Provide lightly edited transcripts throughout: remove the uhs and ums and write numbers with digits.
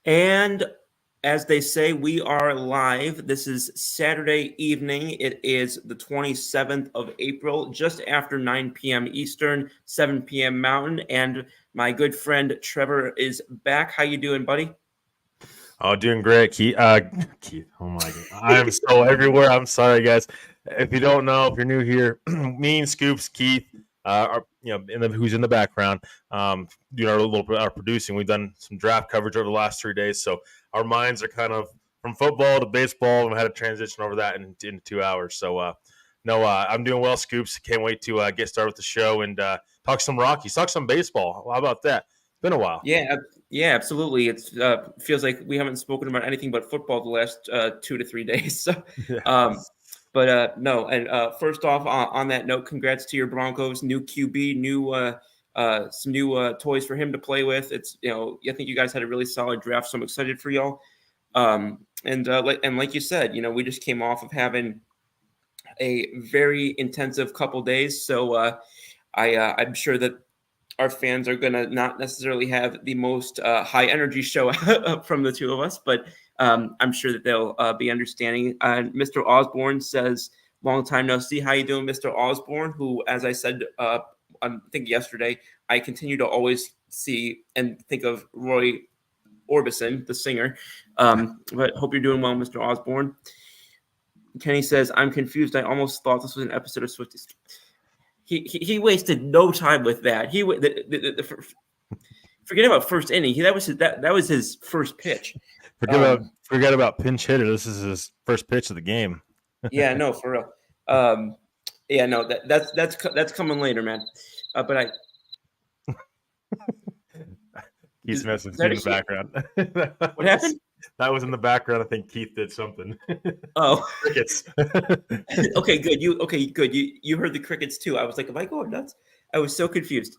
And as they say, we are live. This is Saturday evening. It is the 27th of April, just after 9 p.m. Eastern, 7 p.m. Mountain. And my good friend Trevor is back. How you doing, buddy? Oh, doing great, Keith. Keith, oh my God, I'm so everywhere. I'm sorry, guys. If you don't know, if you're new here, me and Scoops, Keith, who's in the background, doing our producing. We've done some draft coverage over the last 3 days, so our minds are kind of from football to baseball, and we had to transition over that in 2 hours. So, I'm doing well, Scoops. Can't wait to get started with the show and talk some Rockies, talk some baseball. How about that? It's been a while. Yeah, absolutely. It feels like we haven't spoken about anything but football the last 2 to 3 days. So, no. And first off, on that note, congrats to your Broncos, new QB, some new toys for him to play with. It's I think you guys had a really solid draft, so I'm excited for y'all. And like you said, we just came off of having a very intensive couple days, so I'm sure that our fans are going to not necessarily have the most high energy show from the two of us, but I'm sure that they'll be understanding. Mr. Osborne says, long time no see. How you doing, Mr. Osborne? Who, as I said, I think yesterday, I continue to always see and think of Roy Orbison, the singer. But hope you're doing well, Mr. Osborne. Kenny says, I'm confused. I almost thought this was an episode of Swifties. He wasted no time with that. Forget about first inning. That was his first pitch. Forget about pinch hitter. This is his first pitch of the game. Yeah, no, for real. That's coming later, man. But Keith's messing in the background. What happened? That was in the background. I think Keith did something. Oh, crickets. Okay, good. You heard the crickets too. I was like, am I going nuts? I was so confused.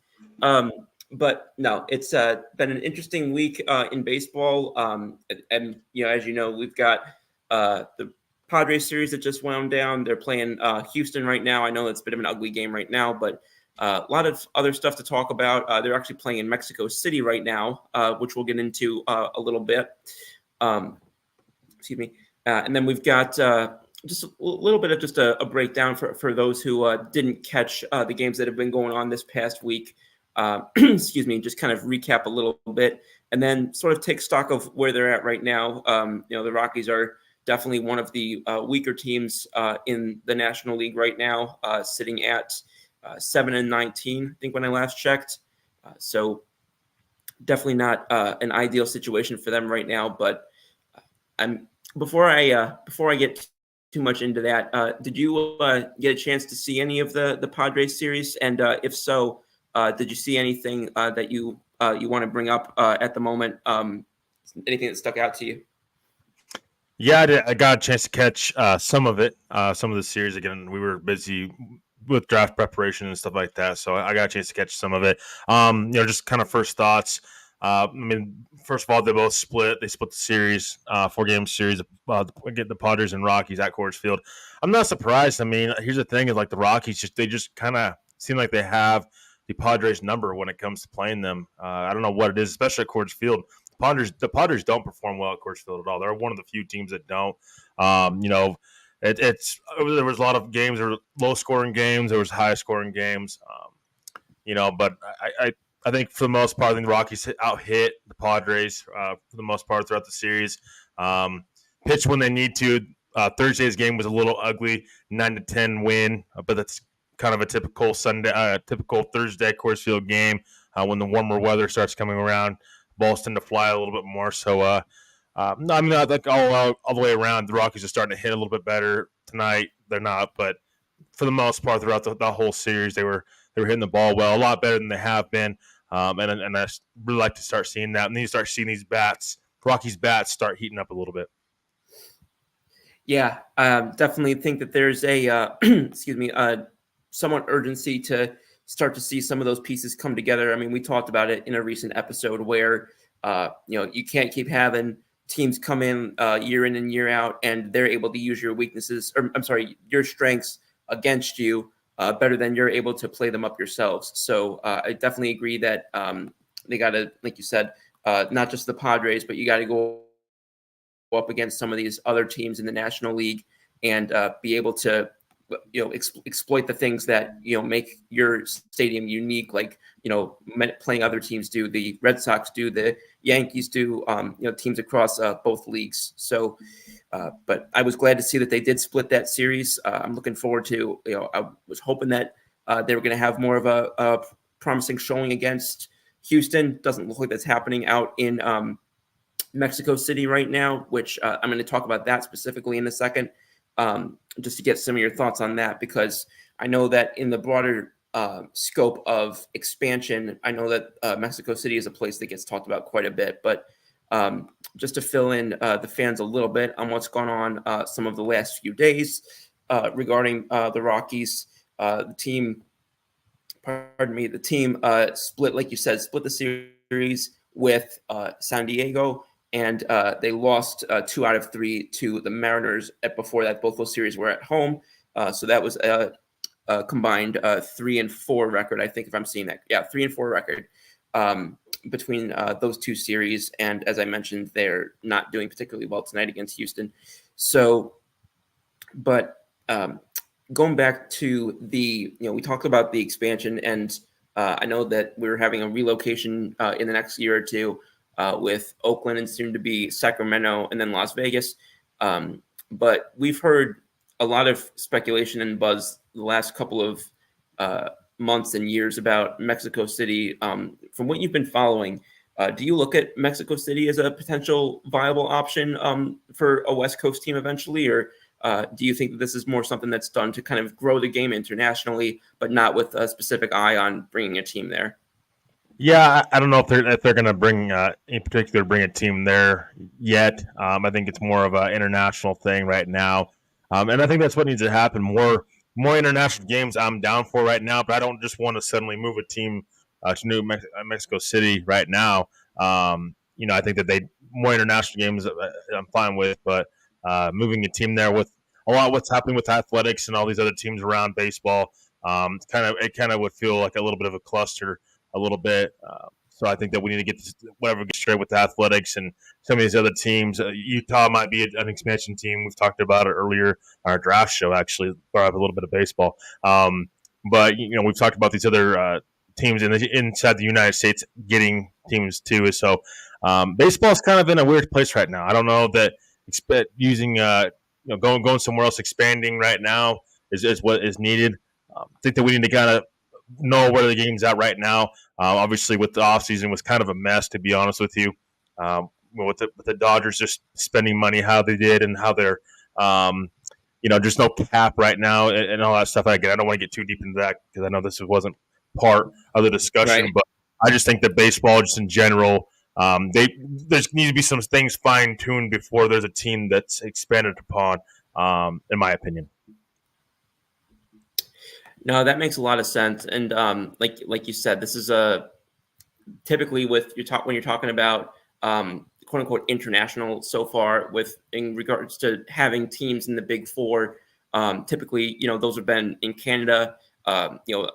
But no, it's been an interesting week in baseball. And as you know, we've got the Padres series that just wound down. They're playing Houston right now. I know it's a bit of an ugly game right now, but a lot of other stuff to talk about. They're actually playing in Mexico City right now, which we'll get into a little bit. Excuse me. And then we've got just a little bit of just a breakdown for those who didn't catch the games that have been going on this past week. Excuse me, just kind of recap a little bit and then sort of take stock of where they're at right now. The Rockies are definitely one of the weaker teams in the National League right now, sitting at 7-19, I think, when I last checked. So definitely not an ideal situation for them right now. But before I get too much into that, did you get a chance to see any of the Padres series? And if so, did you see anything that you want to bring up at the moment? Anything that stuck out to you? Yeah, I got a chance to catch some of it, some of the series. Again, we were busy with draft preparation and stuff like that, so I got a chance to catch some of it. Just kind of first thoughts. First of all, they both split. They split the series, 4-game series. Get the Padres and Rockies at Coors Field. I'm not surprised. I mean, here's the thing: is like the Rockies, they just kind of seem like they have the Padres number when it comes to playing them. I don't know what it is, especially at Coors Field. The Padres don't perform well at Coors Field at all. They're one of the few teams that don't. There was a lot of games. There were low-scoring games. There was high-scoring games. But I think for the most part, I think the Rockies out-hit the Padres for the most part throughout the series. pitch when they need to. Thursday's game was a little ugly, 9-10 win, but that's kind of a typical typical Thursday Coors Field game. When the warmer weather starts coming around, balls tend to fly a little bit more. So, no, I mean, like all the way around, the Rockies are starting to hit a little bit better tonight. They're not, but for the most part, throughout the whole series, they were hitting the ball well, a lot better than they have been. And I really like to start seeing that. And then you start seeing these Rockies bats start heating up a little bit. Yeah, definitely think that there's a excuse me, somewhat urgency to start to see some of those pieces come together. I mean, we talked about it in a recent episode where you can't keep having teams come in year in and year out, and they're able to use your weaknesses, or I'm sorry, your strengths against you better than you're able to play them up yourselves. So I definitely agree that they got to, like you said, not just the Padres, but you got to go up against some of these other teams in the National League and be able to exploit the things that make your stadium unique, like playing other teams do, the Red Sox do, the Yankees do, teams across both leagues. So but I was glad to see that they did split that series. I'm looking forward to, I was hoping that they were going to have more of a promising showing against Houston. Doesn't look like that's happening out in Mexico City right now, which I'm going to talk about that specifically in a second, just to get some of your thoughts on that, because I know that in the broader scope of expansion, I know that Mexico City is a place that gets talked about quite a bit, but just to fill in the fans a little bit on what's gone on some of the last few days regarding the Rockies, the team split, like you said, split the series with San Diego, and they lost 2 out of 3 to the Mariners. Before that, both those series were at home, so that was a combined 3-4 record, I think, if I'm seeing that. Yeah, 3-4 record between those two series. And as I mentioned, they're not doing particularly well tonight against Houston. So, but going back to we talked about the expansion, and I know that we're having a relocation in the next year or two with Oakland and soon to be Sacramento and then Las Vegas. But we've heard a lot of speculation and buzz the last couple of months and years about Mexico City. From what you've been following, do you look at Mexico City as a potential viable option for a West Coast team eventually, or do you think that this is more something that's done to kind of grow the game internationally, but not with a specific eye on bringing a team there? Yeah, I don't know if they're going to bring in particular bring a team there yet. I think it's more of an international thing right now, and I think that's what needs to happen. More international games I'm down for right now, but I don't just want to suddenly move a team to Mexico City right now. I think that more international games I'm fine with, but moving a team there with a lot of what's happening with athletics and all these other teams around baseball, it kind of would feel like a little bit of a cluster a little bit. So I think that we need to get straight with the athletics and some of these other teams. Utah might be an expansion team. We've talked about it earlier on our draft show, actually, brought up a little bit of baseball. But we've talked about these other teams inside the United States getting teams too. So baseball is kind of in a weird place right now. I don't know that using going somewhere else, expanding right now is what is needed. I think that we need to kind of know where the game's at right now. Obviously, with the offseason was kind of a mess, to be honest with you. With the Dodgers just spending money how they did and how they're, just no cap right now and all that stuff. Again, I don't want to get too deep into that because I know this wasn't part of the discussion, Right. but I just think that baseball, just in general, there needs to be some things fine tuned before there's a team that's expanded upon, in my opinion. No, that makes a lot of sense. And like you said, this is typically with when you're talking about quote unquote international so far with in regards to having teams in the Big Four. Typically, those have been in Canada.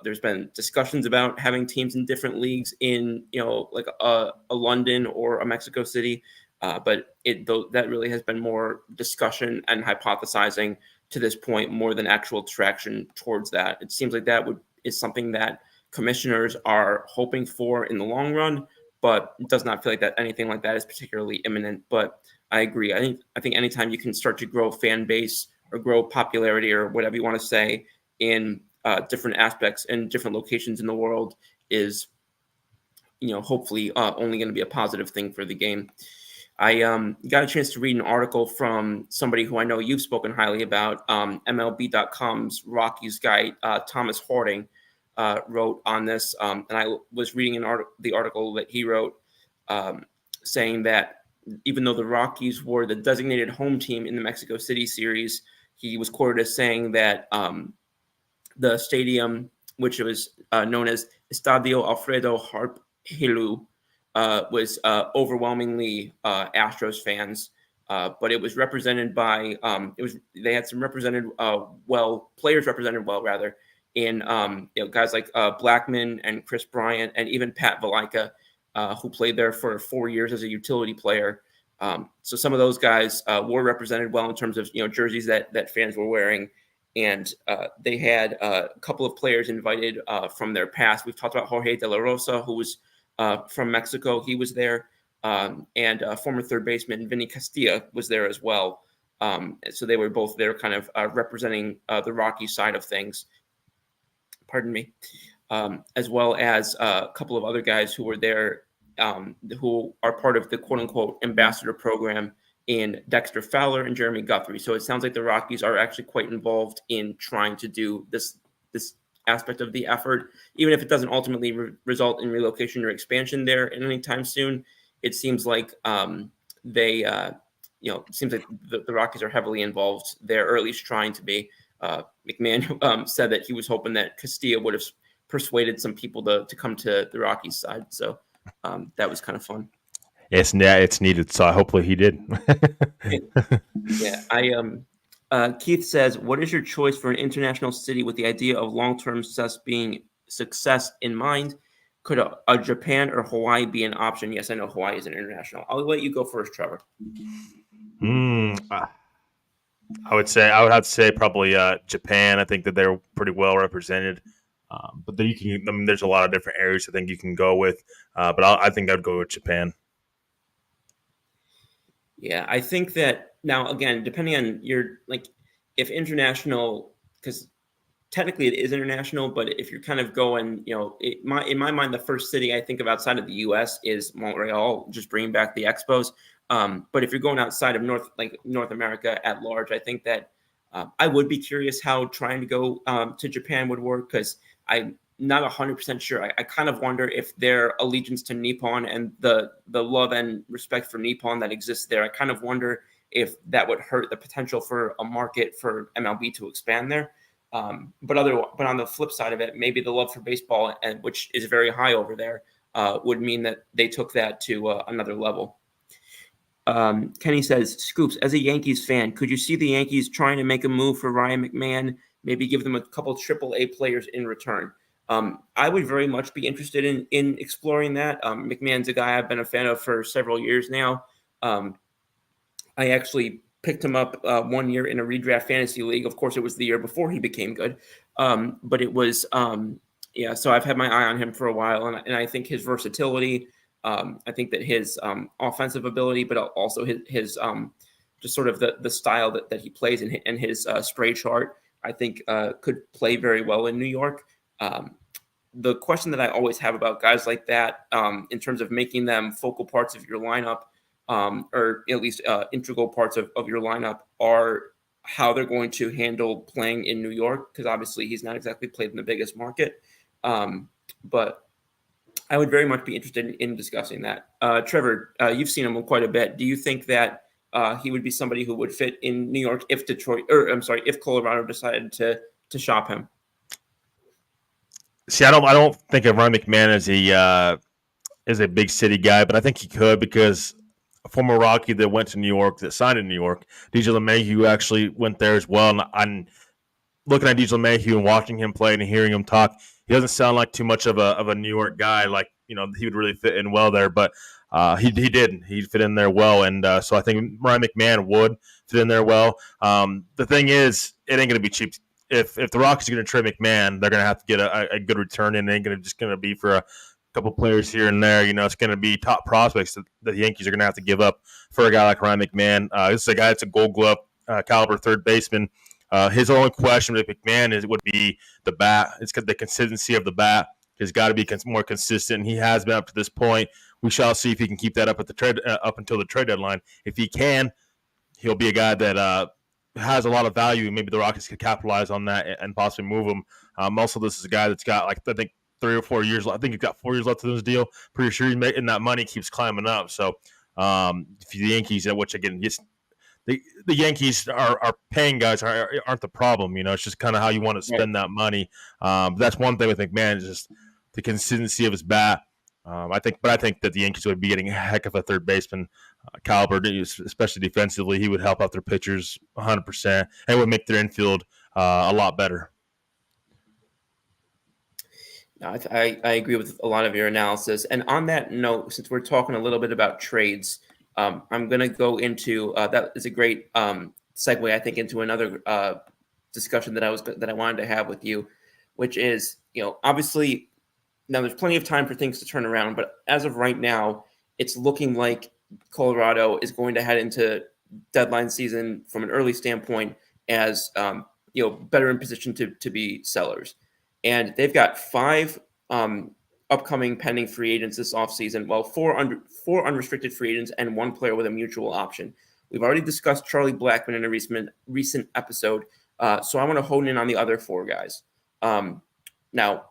There's been discussions about having teams in different leagues in like a London or a Mexico City, but that really has been more discussion and hypothesizing to this point more than actual traction towards that. It seems like that is something that commissioners are hoping for in the long run, but it does not feel like that anything like that is particularly imminent. But I agree. I think anytime you can start to grow fan base or grow popularity or whatever you want to say in different aspects and different locations in the world is, hopefully only going to be a positive thing for the game. I got a chance to read an article from somebody who I know you've spoken highly about, MLB.com's Rockies guy, Thomas Harding, wrote on this. And I was reading the article that he wrote saying that even though the Rockies were the designated home team in the Mexico City series, he was quoted as saying that the stadium, which was known as Estadio Alfredo Harp Hilu, was overwhelmingly Astros fans, but it was represented by they had some players represented well rather in guys like Blackman and Chris Bryant and even Pat Valaika, who played there for 4 years as a utility player. So some of those guys were represented well in terms of jerseys that fans were wearing. And they had a couple of players invited from their past. We've talked about Jorge De La Rosa, who was from Mexico. He was there. And former third baseman Vinny Castilla was there as well. So they were both there kind of representing the Rocky side of things. Pardon me. As well as a couple of other guys who were there who are part of the quote-unquote ambassador program in Dexter Fowler and Jeremy Guthrie. So it sounds like the Rockies are actually quite involved in trying to do this aspect of the effort, even if it doesn't ultimately result in relocation or expansion there anytime soon. It seems like it seems like the Rockies are heavily involved there, or at least trying to be. McMahon said that he was hoping that Castilla would have persuaded some people to come to the Rockies side. So that was kind of fun. It's needed. So hopefully he did. Yeah. Keith says, what is your choice for an international city with the idea of long-term success in mind? Could a Japan or Hawaii be an option? Yes, I know Hawaii is an international. I'll let you go first, Trevor. I would have to say probably Japan. I think that they're pretty well represented. But then there's a lot of different areas I think you can go with. But I think I'd go with Japan. Yeah, I think that now, again, depending on if international, because technically it is international, but if you're kind of going, in my mind, the first city I think of outside of the U.S. is Montreal, just bringing back the Expos. But if you're going outside of North America at large, I think that I would be curious how trying to go to Japan would work, because I'm not 100% sure. I kind of wonder if their allegiance to Nippon and the love and respect for Nippon that exists there, I kind of wonder if that would hurt the potential for a market for MLB to expand there. But on the flip side of it, maybe the love for baseball, and which is very high over there, would mean that they took that to another level. Kenny says, Scoops, as a Yankees fan, could you see the Yankees trying to make a move for Ryan McMahon, maybe give them a couple AAA players in return? I would very much be interested in exploring that. McMahon's a guy I've been a fan of for several years now. I actually picked him up 1 year in a redraft fantasy league. Of course, it was the year before he became good. But it was, so I've had my eye on him for a while. And I think his versatility, I think that his offensive ability, but also his just sort of the style that he plays and his spray chart, I think could play very well in New York. The question that I always have about guys like that, in terms of making them focal parts of your lineup, or at least integral parts of your lineup, are how they're going to handle playing in New York, because obviously he's not exactly played in the biggest market. But I would very much be interested in discussing that. Trevor, you've seen him quite a bit. Do you think that he would be somebody who would fit in New York if if Colorado decided to shop him? See, I don't think of Ryan McMahon as a big city guy, but I think he could, because a former Rocky that went to New York, that signed in New York, DJ LeMahieu, actually went there as well. And I'm looking at DJ LeMahieu and watching him play and hearing him talk. He doesn't sound like too much of a New York guy. Like, he would really fit in well there, but he did. He fit in there well, and so I think Ryan McMahon would fit in there well. The thing is, it ain't going to be cheap. If the Rockies are going to trade McMahon, they're going to have to get a good return, and it ain't just going to be for a couple players here and there. It's going to be top prospects that the Yankees are going to have to give up for a guy like Ryan McMahon. This is a guy that's a Gold Glove caliber third baseman. His only question with McMahon would be the bat. It's the consistency of the bat. He's got to be more consistent. He has been up to this point. We shall see if he can keep that up up until the trade deadline. If he can, he'll be a guy that has a lot of value. Maybe the Rockies could capitalize on that and possibly move him. Also, this is a guy that's got I think 3 or 4 years. I think he's got 4 years left in his deal. Pretty sure he's making that money keeps climbing up. So if the Yankees, which again, the Yankees are paying guys aren't the problem. It's just kind of how you want to spend that money. That's one thing I think, man, is just the consistency of his bat. I think that the Yankees would be getting a heck of a third baseman caliber, especially defensively. He would help out their pitchers 100%, and would make their infield a lot better. No, I agree with a lot of your analysis. And on that note, since we're talking a little bit about trades, I'm going to go into that is a great segue, I think, into another discussion that I wanted to have with you, which is, obviously now there's plenty of time for things to turn around, but as of right now, it's looking like Colorado is going to head into deadline season from an early standpoint as better in position to be sellers. And they've got 5 upcoming pending free agents this offseason. Well, 4 unrestricted free agents and 1 player with a mutual option. We've already discussed Charlie Blackmon in a recent episode, so I want to hone in on the other 4 guys. Now,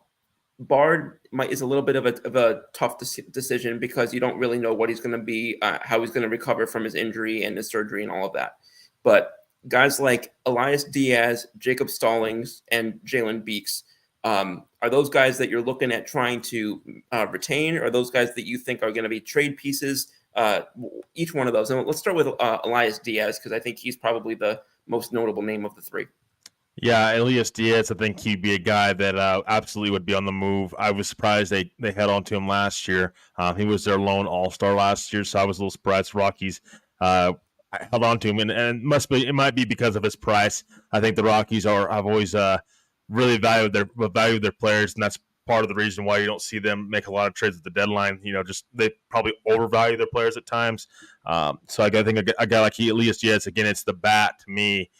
Bard is a little bit of a tough decision because you don't really know what he's going to be, how he's going to recover from his injury and his surgery and all of that. But guys like Elias Diaz, Jacob Stallings, and Jalen Beeks, are those guys that you're looking at trying to retain, or are those guys that you think are going to be trade pieces? Each one of those. And let's start with Elias Diaz, because I think he's probably the most notable name of the 3. Yeah, Elias Diaz, I think he'd be a guy that absolutely would be on the move. I was surprised they held on to him last year. He was their lone all-star last year, so I was a little surprised Rockies held on to him. And it might be because of his price. I think the Rockies have always really valued their players, and that's part of the reason why you don't see them make a lot of trades at the deadline. Just they probably overvalue their players at times. So I think a guy like Elias Diaz, again, it's the bat to me.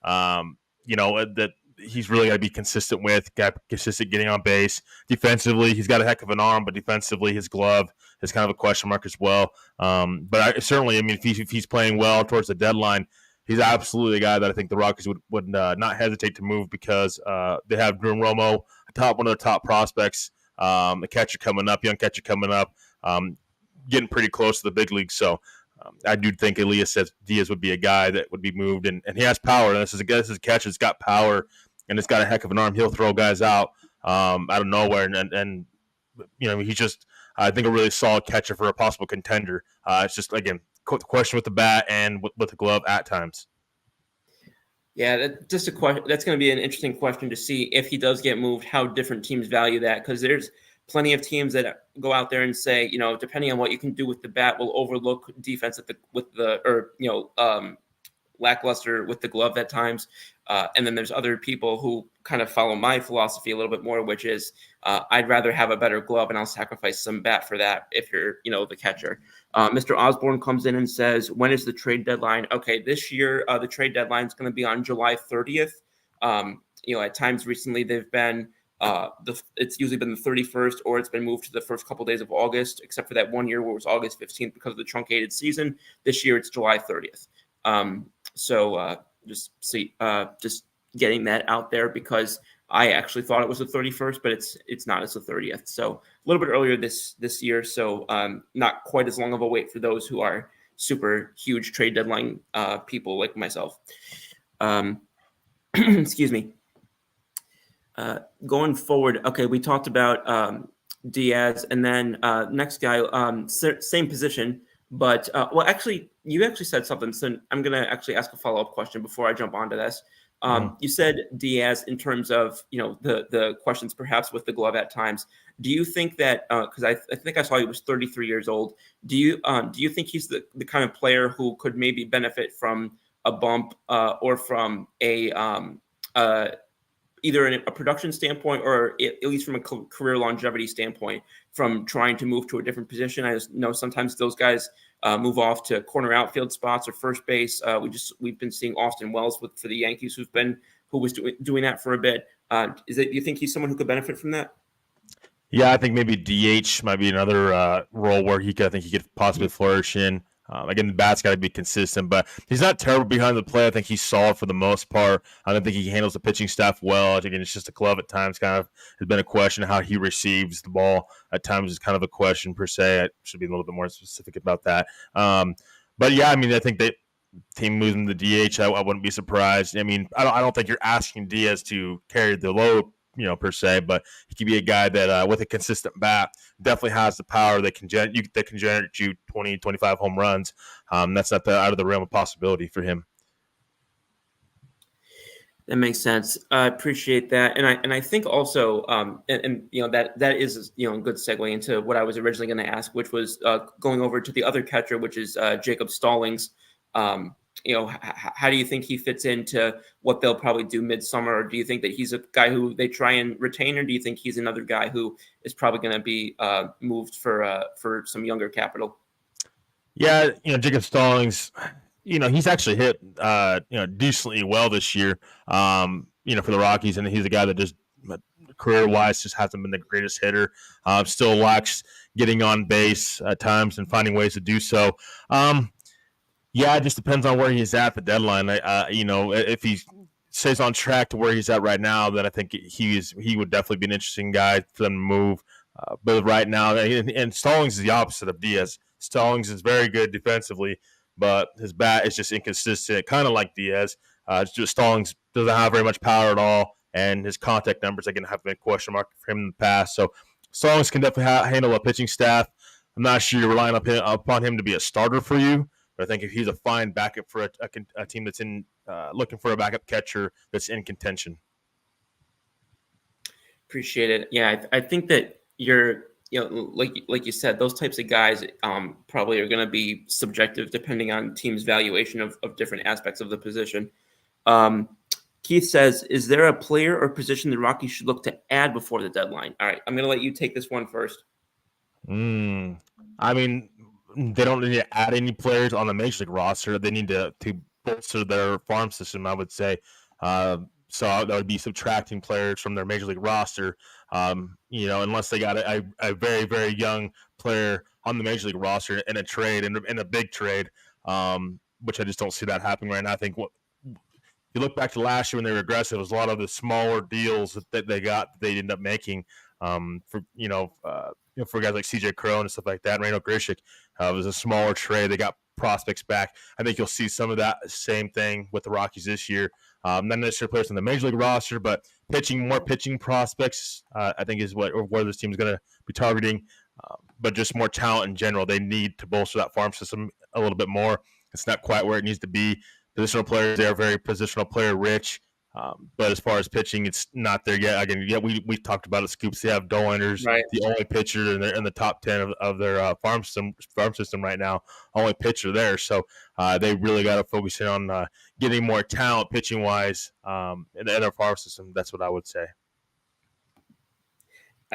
That he's really got to be consistent with, consistent getting on base. Defensively, he's got a heck of an arm, but defensively, his glove is kind of a question mark as well. But if he's playing well towards the deadline, he's absolutely a guy that I think the Rockies would not hesitate to move because they have Drew Romo, one of the top prospects, a catcher coming up, young catcher coming up, getting pretty close to the big league. So I do think Elias Diaz would be a guy that would be moved, and he has power. And this is a catcher that's got power, and it's got a heck of an arm. He'll throw guys out of nowhere, and he's just, I think, a really solid catcher for a possible contender. It's just, again, the question with the bat and with the glove at times. Yeah, just a question. That's going to be an interesting question to see if he does get moved, how different teams value that, because there's plenty of teams that go out there and say, depending on what you can do with the bat, will overlook defense lackluster with the glove at times. And then there's other people who kind of follow my philosophy a little bit more, which is I'd rather have a better glove and I'll sacrifice some bat for that if you're, the catcher. Mr. Osborne comes in and says, when is the trade deadline? Okay, this year, the trade deadline is going to be on July 30th. At times recently they've been it's usually been the 31st, or it's been moved to the first couple of days of August, except for that one year where it was August 15th because of the truncated season. This year it's July 30th. Just getting that out there because I actually thought it was the 31st, but it's not. It's the 30th. So a little bit earlier this year. So not quite as long of a wait for those who are super huge trade deadline people like myself. Excuse me. Going forward, okay, we talked about Diaz, and then next guy, same position, but actually, you actually said something, so I'm going to actually ask a follow-up question before I jump onto this. You said Diaz in terms of, the questions perhaps with the glove at times. Do you think that, because I think I saw he was 33 years old, do you think he's the kind of player who could maybe benefit from a bump or from a either in a production standpoint or at least from a career longevity standpoint from trying to move to a different position. I just know sometimes those guys move off to corner outfield spots or first base. We've been seeing Austin Wells for the Yankees, who was doing that for a bit. Do you think he's someone who could benefit from that? Yeah, I think maybe DH might be another role where I think he could possibly flourish in. Again, the bat's got to be consistent, but he's not terrible behind the plate. I think he's solid for the most part. I don't think he handles the pitching staff well. I think it's just a glove at times. Kind of has been a question how he receives the ball at times is kind of a question per se. I should be a little bit more specific about that. But yeah, I mean, I think that team moves him to DH. I wouldn't be surprised. I mean, I don't think you're asking Diaz to carry the load, per se, but he could be a guy that with a consistent bat definitely has the power that can generate you 20, 25 home runs. That's not out of the realm of possibility for him. That makes sense. I appreciate that, and I think also, that is a good segue into what I was originally going to ask, which was going over to the other catcher, which is Jacob Stallings. How do you think he fits into what they'll probably do midsummer? Or do you think that he's a guy who they try and retain, or do you think he's another guy who is probably going to be moved for some younger capital? Yeah, Jacob Stallings, he's actually hit decently well this year, for the Rockies, and he's a guy that just career-wise just hasn't been the greatest hitter. Still lacks getting on base at times and finding ways to do so. Yeah, it just depends on where he's at the deadline. If he stays on track to where he's at right now, then I think he would definitely be an interesting guy for them to move. But right now, and Stallings is the opposite of Diaz. Stallings is very good defensively, but his bat is just inconsistent, kind of like Diaz. Stallings doesn't have very much power at all, and his contact numbers again have been a question mark for him in the past. So Stallings can definitely handle a pitching staff. I'm not sure you're relying upon him to be a starter for you. But I think if he's a fine backup for a team that's in looking for a backup catcher that's in contention. Appreciate it. Yeah, I think that you're, like you said, those types of guys probably are going to be subjective depending on team's valuation of different aspects of the position. Keith says, is there a player or position the Rockies should look to add before the deadline? All right, I'm going to let you take this one first. I mean, they don't need to add any players on the major league roster. They need to bolster their farm system, I would say. So that would be subtracting players from their major league roster, unless they got a very, very young player on the major league roster in a trade, in a big trade, which I just don't see that happening right now. I think you look back to last year when they were aggressive, it was a lot of the smaller deals that they ended up making for guys like CJ Crow and stuff like that. Reno Grishik was a smaller trade. They got prospects back. I think you'll see some of that same thing with the Rockies this year. Not necessarily players on the major league roster, but more pitching prospects, I think is where this team is going to be targeting. But just more talent in general. They need to bolster that farm system a little bit more. It's not quite where it needs to be. Positional players, they are very positional player rich. But as far as pitching, it's not there yet. Again, we talked about it. Scoops. They have Dolander's right. The only pitcher in the top 10 of their farm system right now. Only pitcher there, so they really got to focus in on getting more talent pitching wise in their farm system. That's what I would say.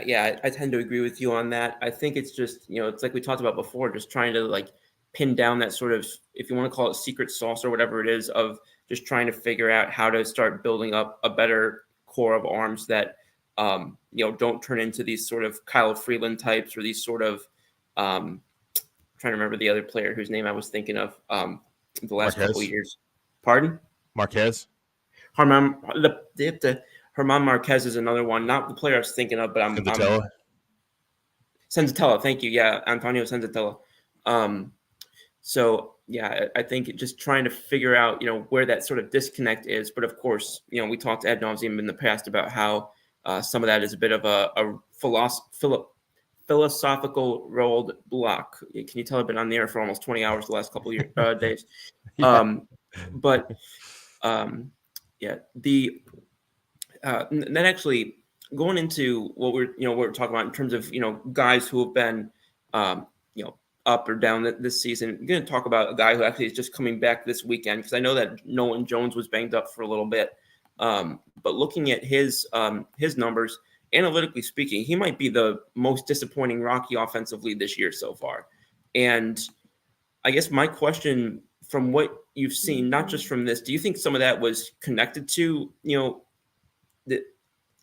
Yeah, I tend to agree with you on that. I think it's just it's like we talked about before, just trying to pin down that sort of, if you want to call it secret sauce or whatever it is, of just trying to figure out how to start building up a better core of arms that, don't turn into these sort of Kyle Freeland types or these sort of, trying to remember the other player whose name I was thinking of the last couple of years. Pardon? Marquez? Herman Marquez is another one, not the player I was thinking of, but Senzatella. Thank you. Yeah, Antonio Senzatella. So yeah, I think just trying to figure out, where that sort of disconnect is. But of course, we talked ad nauseum in the past about how some of that is a bit of a philosophical rolled block. Can you tell I've been on the air for almost 20 hours the last couple of days? Yeah. Then actually going into what we're talking about in terms of, guys who have been, up or down this season. I'm going to talk about a guy who actually is just coming back this weekend, because I know that Nolan Jones was banged up for a little bit. But looking at his numbers, analytically speaking, he might be the most disappointing Rocky offensively this year so far. And I guess my question, from what you've seen, not just from this, do you think some of that was connected to,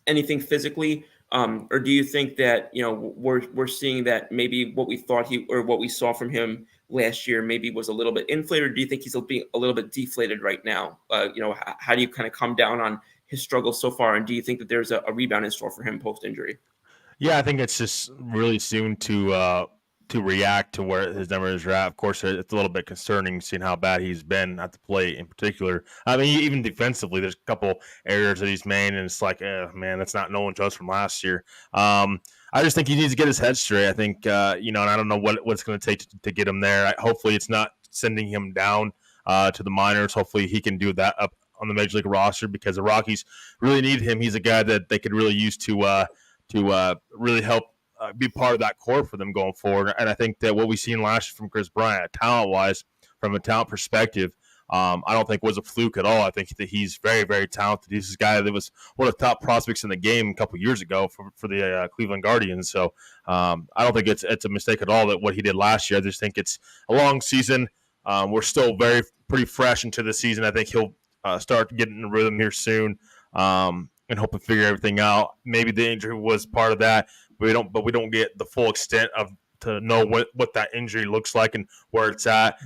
anything physically, or do you think that we're seeing that maybe what we thought what we saw from him last year maybe was a little bit inflated? Or do you think he's being a little bit deflated right now? How do you kind of come down on his struggles so far, and do you think that there's a rebound in store for him post injury? Yeah, I think it's just really soon to react to where his numbers are at. Of course, it's a little bit concerning seeing how bad he's been at the plate in particular. I mean, even defensively, there's a couple errors that he's made, and it's like, man, that's not Nolan Jones from last year. I just think he needs to get his head straight. I think, and I don't know what it's going to take to get him there. Hopefully, it's not sending him down to the minors. Hopefully, he can do that up on the major league roster because the Rockies really need him. He's a guy that they could really use to really help be part of that core for them going forward. And I think that what we've seen last year from Chris Bryant, talent-wise, from a talent perspective, I don't think was a fluke at all. I think that he's very, very talented. He's this guy that was one of the top prospects in the game a couple years ago for the Cleveland Guardians. So I don't think it's a mistake at all that what he did last year. I just think it's a long season. We're still pretty fresh into the season. I think he'll start getting in rhythm here soon. And hope to figure everything out. Maybe the injury was part of that, but we don't get the full extent to know what that injury looks like and where it's at.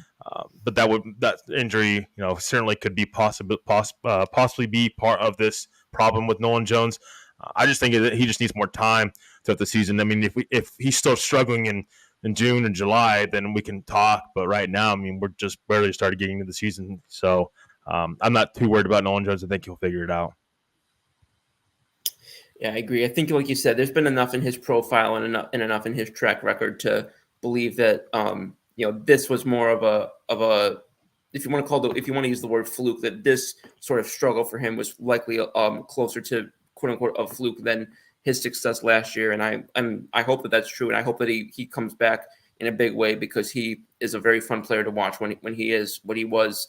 But that injury, certainly could be possibly be part of this problem with Nolan Jones. I just think that he just needs more time throughout the season. I mean, if he's still struggling in June and July, then we can talk. But right now, I mean, we're just barely started getting into the season, so I'm not too worried about Nolan Jones. I think he'll figure it out. Yeah, I agree. I think, like you said, there's been enough in his profile and enough in his track record to believe that this was more of a if you want to use the word fluke, that this sort of struggle for him was likely closer to quote unquote a fluke than his success last year. And I hope that that's true, and I hope that he comes back in a big way, because he is a very fun player to watch when he is what he was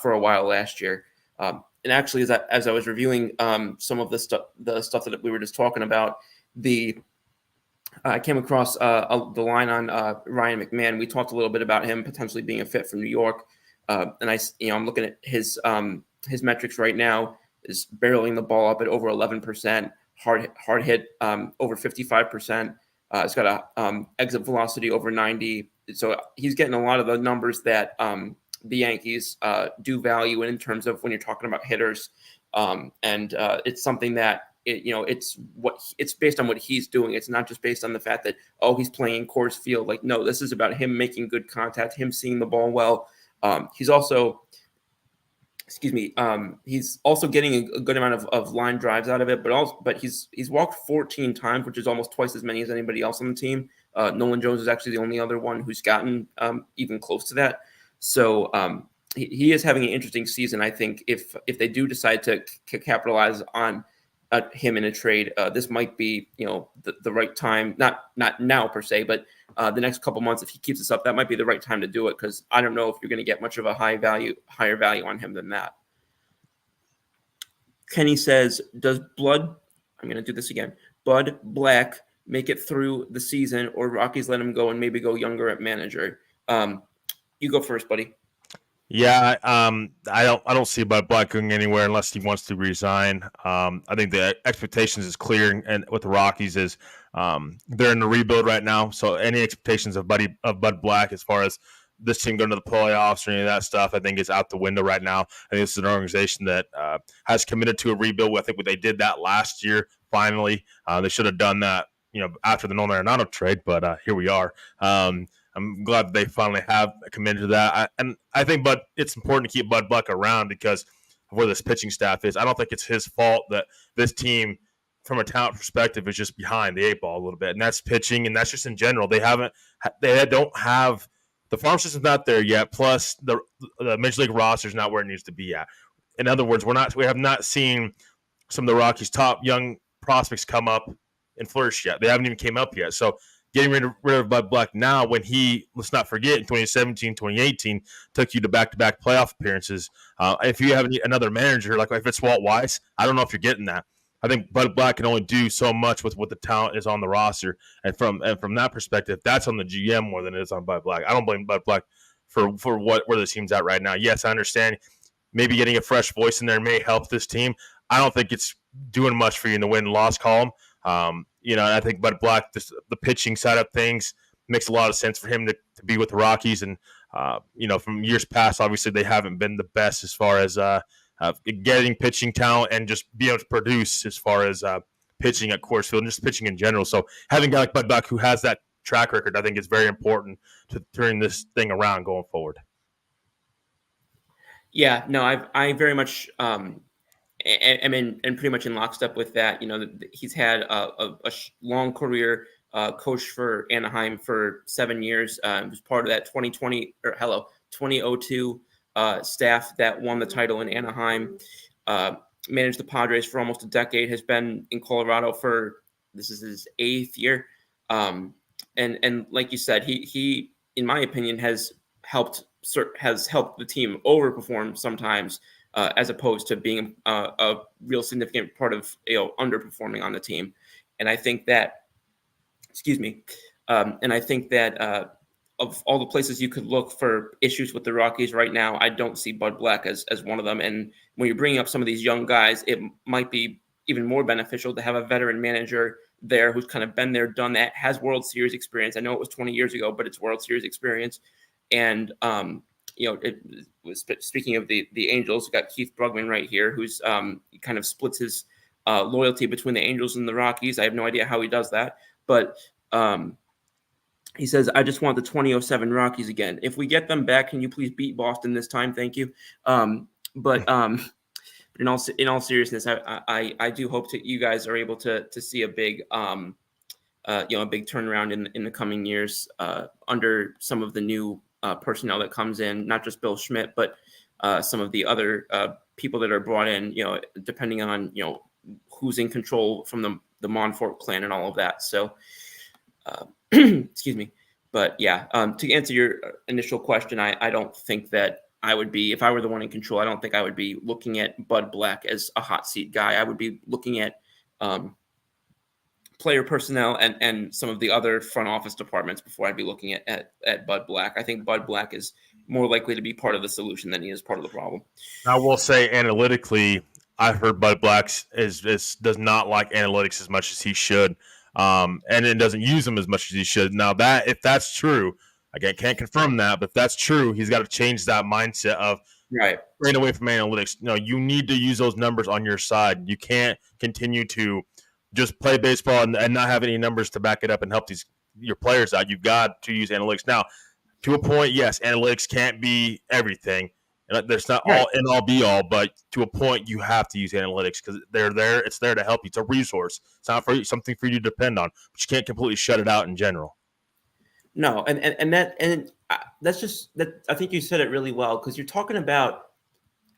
for a while last year. And actually, as I was reviewing some of the stuff that we were just talking about, I came across the line on Ryan McMahon. We talked a little bit about him potentially being a fit for New York, and I'm looking at his metrics right now. Is barreling the ball up at over 11%, hard hit over 55%. It's got a exit velocity over 90. So he's getting a lot of the numbers that the Yankees do value in terms of when you're talking about hitters, and it's something that it's based on what he's doing. It's not just based on the fact that he's playing in Coors Field. Like, no, this is about him making good contact, him seeing the ball well. He's also getting a good amount of line drives out of it, but he's walked 14 times, which is almost twice as many as anybody else on the team. Nolan Jones is actually the only other one who's gotten even close to that. So he is having an interesting season. I think if they do decide to capitalize on him in a trade, this might be the right time. Not now per se, but the next couple months, if he keeps this up, that might be the right time to do it, because I don't know if you're going to get much of a higher value on him than that. Kenny says, does I'm going to do this again. Bud Black make it through the season, or Rockies let him go and maybe go younger at manager? You go first, buddy. Yeah, I don't see Bud Black going anywhere unless he wants to resign. I think the expectations is clear, and with the Rockies is they're in the rebuild right now. So any expectations of Bud Black as far as this team going to the playoffs or any of that stuff, I think is out the window right now. I think this is an organization that has committed to a rebuild. I think they did that last year. Finally, they should have done that, after the Nolan Arenado trade, but here we are. I'm glad that they finally have committed to that. I think it's important to keep Bud Black around because of where this pitching staff is. I don't think it's his fault that this team, from a talent perspective, is just behind the eight ball a little bit. And that's pitching, and that's just in general. They don't have – the farm system's not there yet, plus the Major League roster is not where it needs to be at. In other words, we have not seen some of the Rockies' top young prospects come up and flourish yet. They haven't even came up yet. So getting rid of Bud Black now when he, let's not forget, in 2017, 2018, took you to back-to-back playoff appearances. If you have another manager, like if it's Walt Weiss, I don't know if you're getting that. I think Bud Black can only do so much with what the talent is on the roster, and from that perspective, that's on the GM more than it is on Bud Black. I don't blame Bud Black for where the team's at right now. Yes, I understand maybe getting a fresh voice in there may help this team. I don't think it's doing much for you in the win-loss column. I think Bud Black, the pitching side of things, makes a lot of sense for him to be with the Rockies. And, from years past, obviously they haven't been the best as far as getting pitching talent and just being able to produce as far as pitching at Coors Field and just pitching in general. So having a guy like Bud Black who has that track record, I think is very important to turn this thing around going forward. Yeah, no, I very much am in and pretty much in lockstep with that. He's had a long career, coached for Anaheim for 7 years. Was part of that 2002 staff that won the title in Anaheim. Managed the Padres for almost a decade. Has been in Colorado for this is his 8th year. And like you said, he in my opinion has helped the team overperform sometimes, as opposed to being a real significant part of underperforming on the team. And I think that, of all the places you could look for issues with the Rockies right now, I don't see Bud Black as one of them. And when you're bringing up some of these young guys, it might be even more beneficial to have a veteran manager there who's kind of been there, done that, has World Series experience. I know it was 20 years ago, but it's World Series experience. And, speaking of the Angels, got Keith Brugman right here, who's kind of splits his loyalty between the Angels and the Rockies. I have no idea how he does that, but he says, I just want the 2007 Rockies again. If we get them back, can you please beat Boston this time? Thank you. But in all seriousness, I do hope that you guys are able to see a big a big turnaround in the coming years under some of the new personnel that comes in, not just Bill Schmidt, but some of the other people that are brought in, depending on, who's in control from the Monfort clan and all of that. So, excuse me. But yeah, to answer your initial question, I don't think that I would be, if I were the one in control, I don't think I would be looking at Bud Black as a hot seat guy. I would be looking at player personnel and some of the other front office departments before I'd be looking at Bud Black. I think Bud Black is more likely to be part of the solution than he is part of the problem. I will say analytically, I've heard Bud Black does not like analytics as much as he should, and it doesn't use them as much as he should. Now, if that's true, I can't confirm that, but if that's true, he's got to change that mindset of straying away from analytics. You need to use those numbers on your side. You can't continue to just play baseball and not have any numbers to back it up and help your players out. You've got to use analytics. Now, to a point, yes, analytics can't be everything. There's not all and all be all, but to a point, you have to use analytics because they're there. It's there to help you. It's a resource. It's not something for you to depend on, but you can't completely shut it out in general. No, and that's just that. I think you said it really well because you're talking about,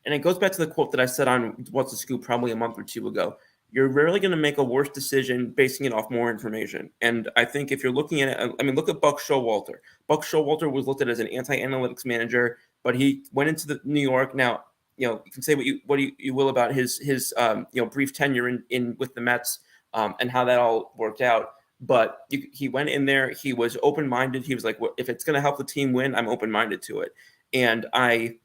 and it goes back to the quote that I said on What's the Scoop probably a month or two ago. You're rarely going to make a worse decision basing it off more information. And I think if you're looking at it, look at Buck Showalter. Buck Showalter was looked at as an anti-analytics manager, but he went into New York. Now, you can say what you will about his brief tenure in with the Mets and how that all worked out. But he went in there. He was open-minded. He was like, well, if it's going to help the team win, I'm open-minded to it. And I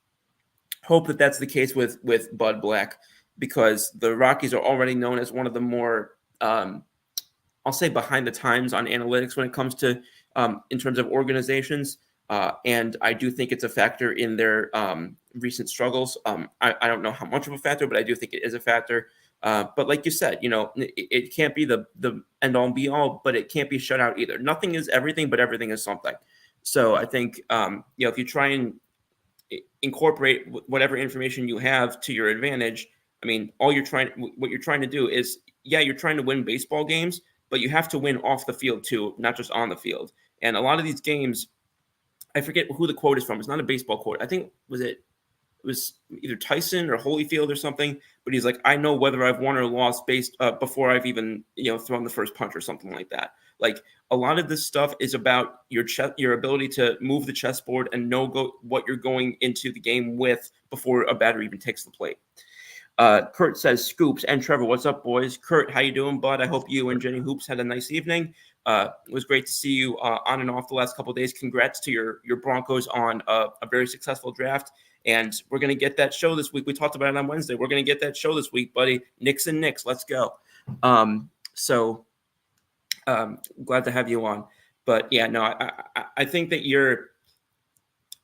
hope that that's the case with Bud Black, because the Rockies are already known as one of the more, I'll say, behind the times on analytics when it comes to in terms of organizations. And I do think it's a factor in their recent struggles. I don't know how much of a factor, but I do think it is a factor. But like you said, it can't be the end all be all, but it can't be shut out either. Nothing is everything, but everything is something. So I think, if you try and incorporate whatever information you have to your advantage, what you're trying to do is, you're trying to win baseball games, but you have to win off the field too, not just on the field. And a lot of these games, I forget who the quote is from. It's not a baseball quote. I think it was either Tyson or Holyfield or something, but he's like, I know whether I've won or lost based before I've even, thrown the first punch or something like that. Like a lot of this stuff is about your ability to move the chessboard and know what you're going into the game with before a batter even takes the plate. Kurt says scoops. And Trevor, what's up, boys? Kurt, how you doing, bud? I hope you and Jenny Hoops had a nice evening. It was great to see you on and off the last couple of days. Congrats to your Broncos on a very successful draft. And we're going to get that show this week. We talked about it on Wednesday. We're going to get that show this week, buddy. Knicks and Knicks. Let's go. Glad to have you on. But yeah, no, I think that you're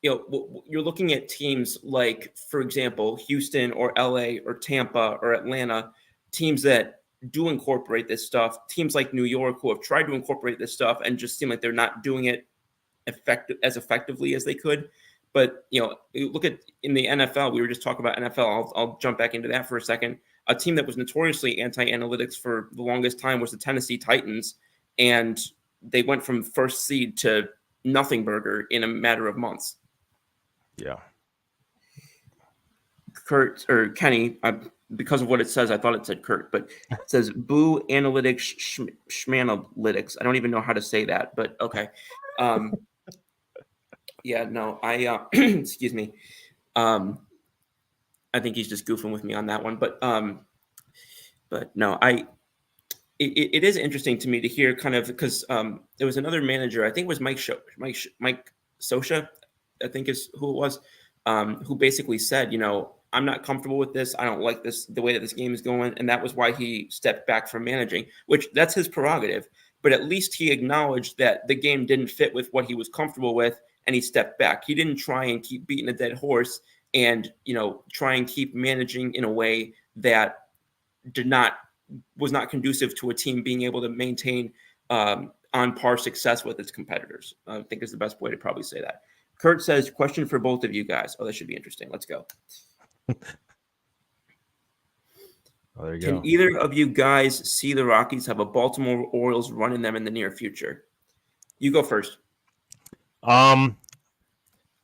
looking at teams like, for example, Houston or LA or Tampa or Atlanta, teams that do incorporate this stuff, teams like New York who have tried to incorporate this stuff and just seem like they're not doing it as effectively as they could. But, you look at in the NFL, we were just talking about NFL. I'll jump back into that for a second. A team that was notoriously anti-analytics for the longest time was the Tennessee Titans. And they went from first seed to nothing burger in a matter of months. Yeah. Kurt or Kenny, because of what it says, I thought it said Kurt, but it says boo analytics schmanalytics. I don't even know how to say that, but okay. Yeah, no, excuse me. I think he's just goofing with me on that one, but no, it is interesting to me to hear kind of, because there was another manager, I think it was Mike Scioscia, I think is who it was, who basically said, I'm not comfortable with this. I don't like this, the way that this game is going. And that was why he stepped back from managing, which that's his prerogative. But at least he acknowledged that the game didn't fit with what he was comfortable with, and he stepped back. He didn't try and keep beating a dead horse and, try and keep managing in a way that was not conducive to a team being able to maintain on par success with its competitors. I think is the best way to probably say that. Kurt says, question for both of you guys. Oh, that should be interesting. Let's go. There you Can go. either of you guys see the Rockies have a Baltimore Orioles running them in the near future? You go first. Only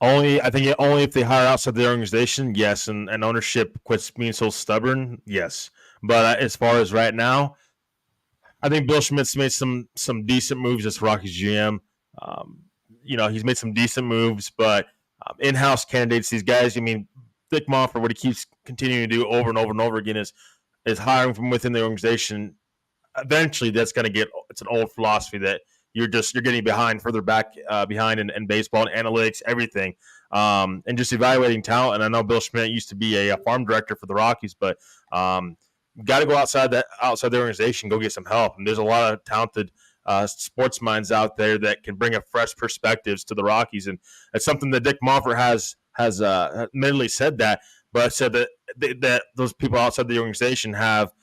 if they hire outside the organization, yes, and ownership quits being so stubborn, yes. But as far as right now, I think Bill Schmidt's made some decent moves as Rockies GM. He's made some decent moves, but in-house candidates, these guys, Dick Monfort, what he keeps continuing to do over and over and over again is hiring from within the organization. Eventually, that's going to it's an old philosophy that you're getting further back behind in baseball and analytics, everything, and just evaluating talent. And I know Bill Schmidt used to be a farm director for the Rockies, but got to go outside the organization, go get some help. And there's a lot of talented sports minds out there that can bring a fresh perspectives to the Rockies, and it's something that Dick Monfort has admittedly said that, but said that those people outside the organization have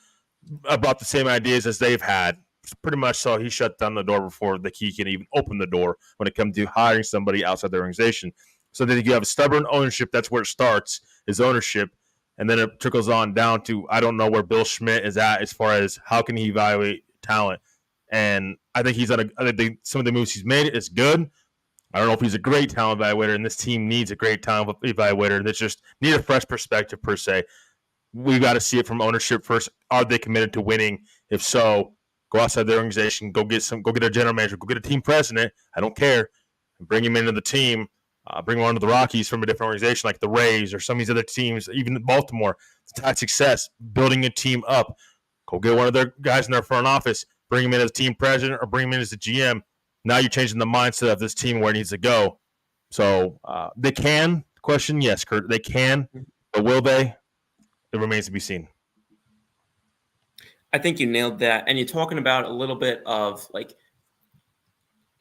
about the same ideas as they've had. Pretty much so he shut down the door before the key can even open the door when it comes to hiring somebody outside the organization. So that you have a stubborn ownership, that's where it starts, is ownership. And then it trickles on down to, I don't know where Bill Schmidt is at as far as how can he evaluate talent. And I think some of the moves he's made is good. I don't know if he's a great talent evaluator, and this team needs a great talent evaluator. That's just need a fresh perspective per se. We got to see it from ownership first. Are they committed to winning? If so, go outside the organization, go get a general manager, go get a team president. I don't care. And bring him into the team. Bring him onto the Rockies from a different organization like the Rays or some of these other teams, even Baltimore. It's had success building a team up. Go get one of their guys in their front office, bring him in as team president or bring him in as the GM. Now you're changing the mindset of this team where it needs to go. So they can. Question, yes, Kurt, they can. But will they? It remains to be seen. I think you nailed that. And you're talking about a little bit of like,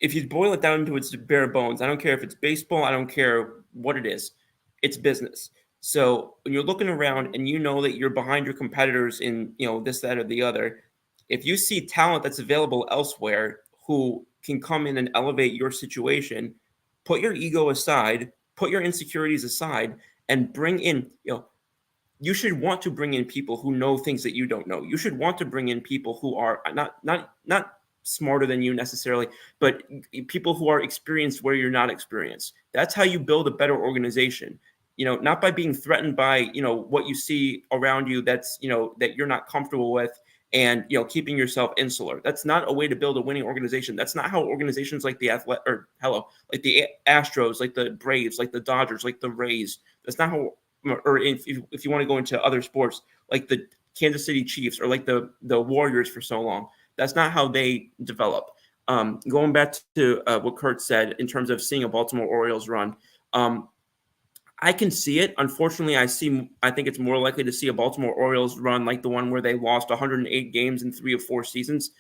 if you boil it down to its bare bones, I don't care if it's baseball, I don't care what it is, it's business. So when you're looking around and you know that you're behind your competitors in, this, that, or the other, if you see talent that's available elsewhere who can come in and elevate your situation, put your ego aside, put your insecurities aside, and bring in, you should want to bring in people who know things that you don't know. You should want to bring in people who are not smarter than you necessarily, but people who are experienced where you're not experienced. That's how you build a better organization. Not by being threatened by, what you see around you that's, that you're not comfortable with, and keeping yourself insular. That's not a way to build a winning organization. That's not how organizations like the like the Astros, like the Braves, like the Dodgers, like the Rays. That's not how. Or if you want to go into other sports, like the Kansas City Chiefs or like the Warriors for so long, that's not how they develop. Going back to what Kurt said in terms of seeing a Baltimore Orioles run, I can see it. Unfortunately, I think it's more likely to see a Baltimore Orioles run like the one where they lost 108 games in 3 of 4 seasons.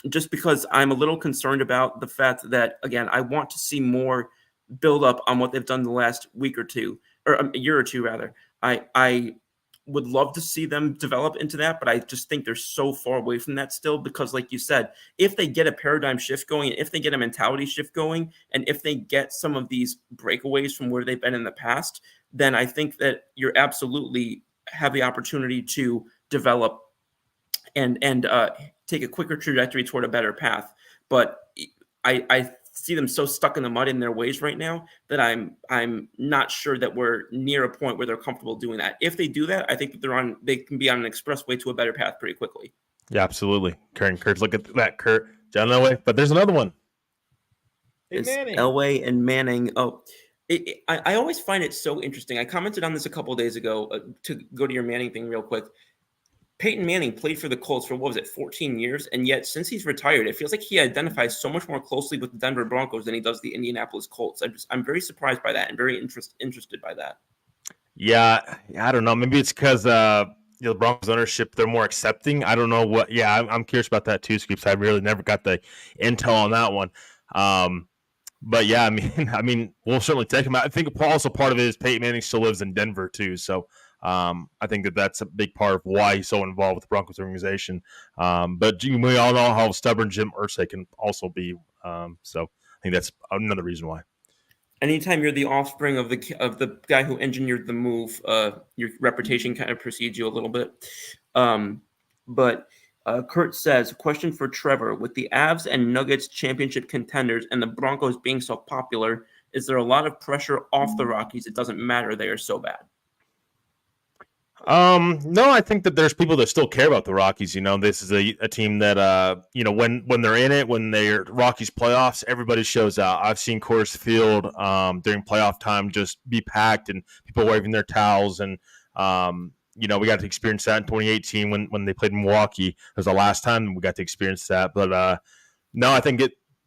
Just because I'm a little concerned about the fact that, again, I want to see more build up on what they've done the last week or two, or a year or two rather. I would love to see them develop into that, but I just think they're so far away from that still because, like you said, if they get a paradigm shift going, if they get a mentality shift going, and if they get some of these breakaways from where they've been in the past, then I think that you're absolutely have the opportunity to develop and take a quicker trajectory toward a better path. But I see them so stuck in the mud in their ways right now that I'm not sure that we're near a point where they're comfortable doing that. If they do that, I think that they can be on an expressway to a better path pretty quickly. Yeah, absolutely. Kurt, look at that, Kurt. John Elway, but there's another one. It's Elway and Manning. Oh, I always find it so interesting. I commented on this a couple of days ago to go to your Manning thing real quick. Peyton Manning played for the Colts for, 14 years? And yet, since he's retired, it feels like he identifies so much more closely with the Denver Broncos than he does the Indianapolis Colts. I'm very surprised by that and very interested by that. Yeah, I don't know. Maybe it's because the Broncos ownership, they're more accepting. I don't know what. Yeah, I'm curious about that too, Scoops. I really never got the intel on that one. But yeah, I mean, we'll certainly take him out. I think also part of it is Peyton Manning still lives in Denver too, so I think that's a big part of why he's so involved with the Broncos organization. But we all know how stubborn Jim Irsay can also be. So I think that's another reason why. Anytime you're the offspring of the guy who engineered the move, your reputation kind of precedes you a little bit. But Kurt says, question for Trevor. With the Avs and Nuggets championship contenders and the Broncos being so popular, is there a lot of pressure off the Rockies? It doesn't matter. They are so bad. No, I think that there's people that still care about the Rockies. This is a team that, when they're in it, when they're Rockies playoffs, everybody shows out. I've seen Coors Field during playoff time just be packed and people waving their towels. And, we got to experience that in 2018 when they played in Milwaukee. It was the last time we got to experience that. But no, I think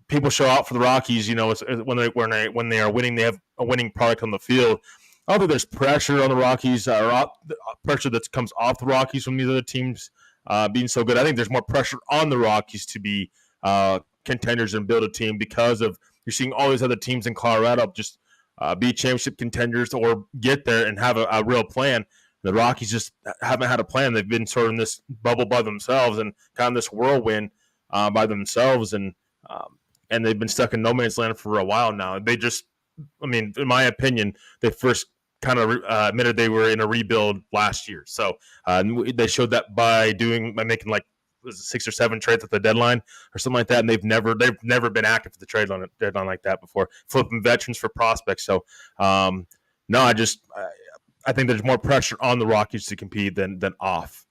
people show out for the Rockies. When they are winning, they have a winning product on the field. Although there's pressure on the Rockies, or pressure that comes off the Rockies from these other teams being so good, I think there's more pressure on the Rockies to be contenders and build a team because of you're seeing all these other teams in Colorado just be championship contenders or get there and have a real plan. The Rockies just haven't had a plan. They've been sort of in this bubble by themselves and kind of this whirlwind by themselves, and they've been stuck in no man's land for a while now. They just, in my opinion, they first kind of admitted they were in a rebuild last year. So they showed that by making like 6 or 7 trades at the deadline or something like that, and they've never been active at the trade on a deadline like that before, flipping veterans for prospects. So no, I think there's more pressure on the Rockies to compete than off.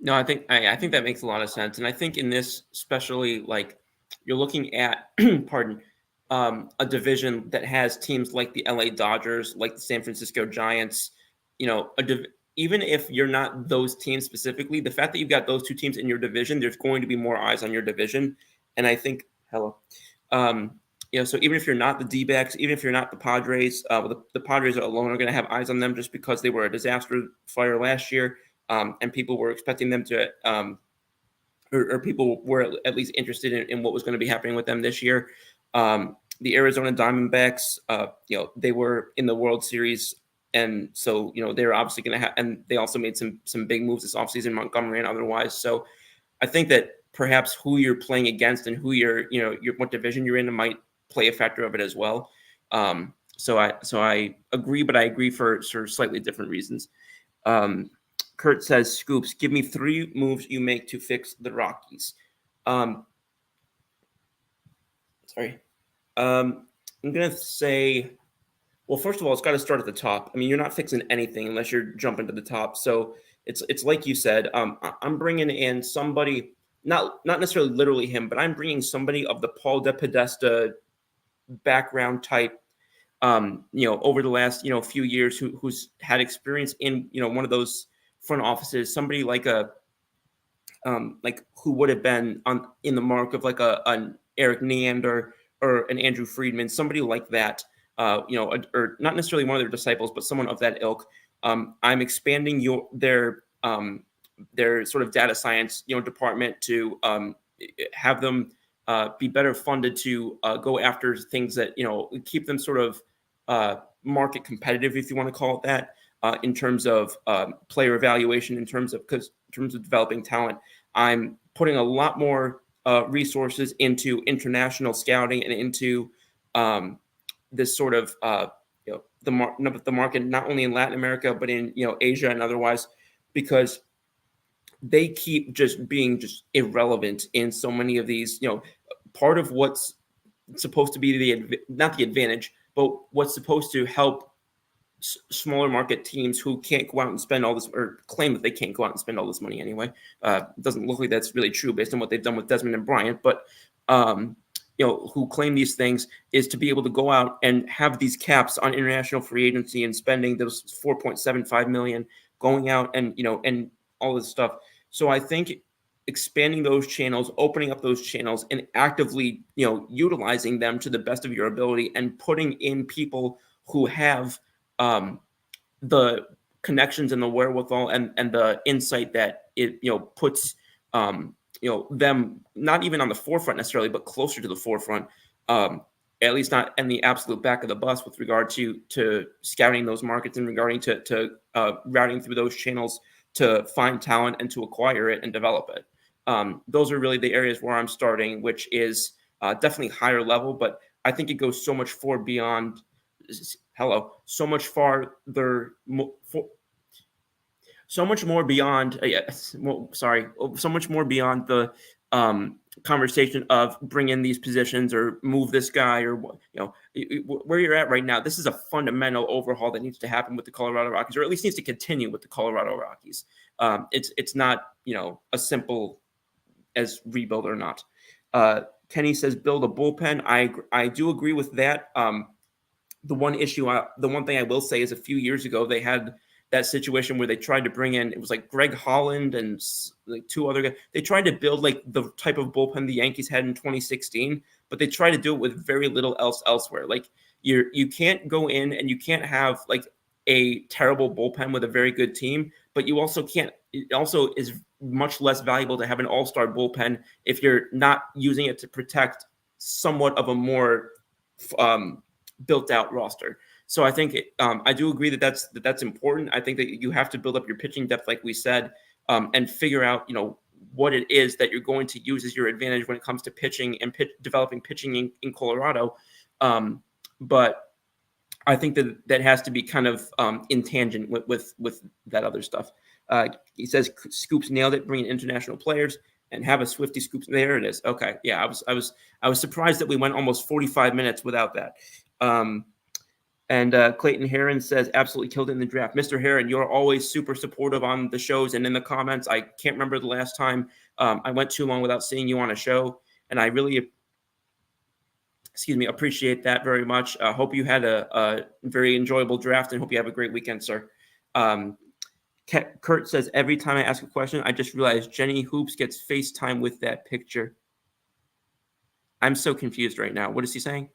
No, I think that makes a lot of sense, and I think in this, especially, like you're looking at, pardon. A division that has teams like the LA Dodgers, like the San Francisco Giants, even if you're not those teams specifically, the fact that you've got those two teams in your division, there's going to be more eyes on your division. And I think, so even if you're not the D-backs, even if you're not the Padres, the Padres alone are going to have eyes on them just because they were a disaster fire last year. And people were expecting them to, or people were at least interested in what was going to be happening with them this year. The Arizona Diamondbacks, they were in the World Series, and so they're obviously going to have, and they also made some big moves this offseason, Montgomery and otherwise. So I think that perhaps who you're playing against and who what division you're in might play a factor of it as well. So I agree, but I agree for sort of slightly different reasons. Kurt says, Scoops, give me 3 moves you make to fix the Rockies. Sorry. I'm going to say, well, first of all, it's got to start at the top. You're not fixing anything unless you're jumping to the top. So it's like you said. I'm bringing in somebody, not necessarily literally him, but I'm bringing somebody of the Paul de Podesta background type. Over the last few years, who's had experience in one of those front offices, somebody like who would have been in the mark of like an Eric Neander or an Andrew Friedman, somebody like that, or not necessarily one of their disciples, but someone of that ilk. I'm expanding their sort of data science department to have them be better funded to go after things that keep them sort of market competitive, if you want to call it that, in terms of player evaluation, in terms of developing talent. I'm putting a lot more resources into international scouting and into this sort of the market, not only in Latin America but in Asia and otherwise, because they keep just being just irrelevant in so many of these. Part of what's supposed to be not the advantage, but what's supposed to help smaller market teams who can't go out and spend all this, or claim that they can't go out and spend all this money anyway. It doesn't look like that's really true based on what they've done with Desmond and Bryant, but who claim these things, is to be able to go out and have these caps on international free agency and spending those $4.75 million, going out and and all this stuff. So I think expanding those channels, opening up those channels, and actively utilizing them to the best of your ability, and putting in people who have the connections and the wherewithal and the insight that it puts them not even on the forefront necessarily, but closer to the forefront, at least not in the absolute back of the bus with regard to scouting those markets and regarding to routing through those channels to find talent and to acquire it and develop it. Those are really the areas where I'm starting, which is definitely higher level, but I think it goes so much far beyond. So much farther, so much more beyond. So much more beyond the conversation of bring in these positions or move this guy, or where you're at right now. This is a fundamental overhaul that needs to happen with the Colorado Rockies, or at least needs to continue with the Colorado Rockies. It's not a simple as rebuild or not. Kenny says build a bullpen. I do agree with that. The one thing I will say is a few years ago, they had that situation where they tried to bring in, it was like Greg Holland and like two other guys. They tried to build like the type of bullpen the Yankees had in 2016, but they tried to do it with very little else elsewhere. Like you can't go in and you can't have like a terrible bullpen with a very good team, but you also can't. It also is much less valuable to have an all-star bullpen if you're not using it to protect somewhat of a more built out roster. So I think I do agree that that's important. I think that you have to build up your pitching depth, like we said, and figure out what it is that you're going to use as your advantage when it comes to pitching and developing pitching in Colorado. But I think that has to be kind of in tangent with that other stuff. He says Scoops nailed it, bringing international players and have a Swifty Scoops. There it is. Okay, yeah, I was surprised that we went almost 45 minutes without that. And Clayton Heron says absolutely killed it in the draft. Mr. Heron, you're always super supportive on the shows and in the comments. I can't remember the last time I went too long without seeing you on a show, and I really appreciate that very much. Hope you had a very enjoyable draft, and hope you have a great weekend, sir. Kurt says, every time I ask a question, I just realized Jenny Hoops gets FaceTime with that picture. I'm so confused right now. What is he saying?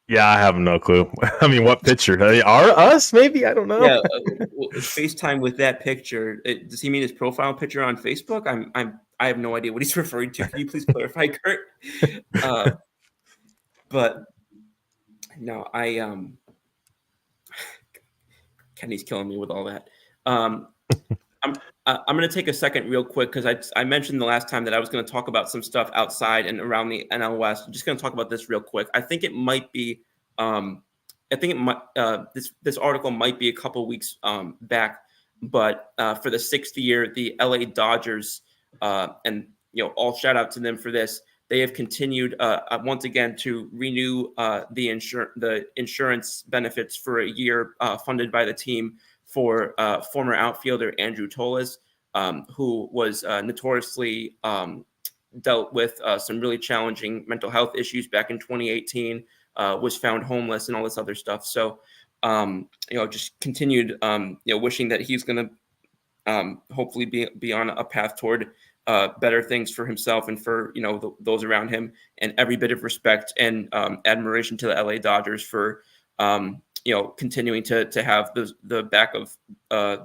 Yeah, I have no clue. I mean, what picture? Are us? Maybe? I don't know. Yeah, FaceTime with that picture. Does he mean his profile picture on Facebook? I have no idea what he's referring to. Can you please clarify, Kurt? But no, Kenny's killing me with all that. I'm going to take a second real quick because I mentioned the last time that I was going to talk about some stuff outside and around the NL West. I'm just going to talk about this real quick. I think it might be this article might be a couple weeks back, but for the 6th year, the LA Dodgers, and all shout out to them for this. They have continued once again to renew the insurance benefits for a year, funded by the team for former outfielder Andrew Toles, who was notoriously dealt with some really challenging mental health issues back in 2018, was found homeless and all this other stuff. So, just continued, wishing that he's going to hopefully be on a path toward better things for himself and for, those around him, and every bit of respect and admiration to the LA Dodgers for, continuing to have the back of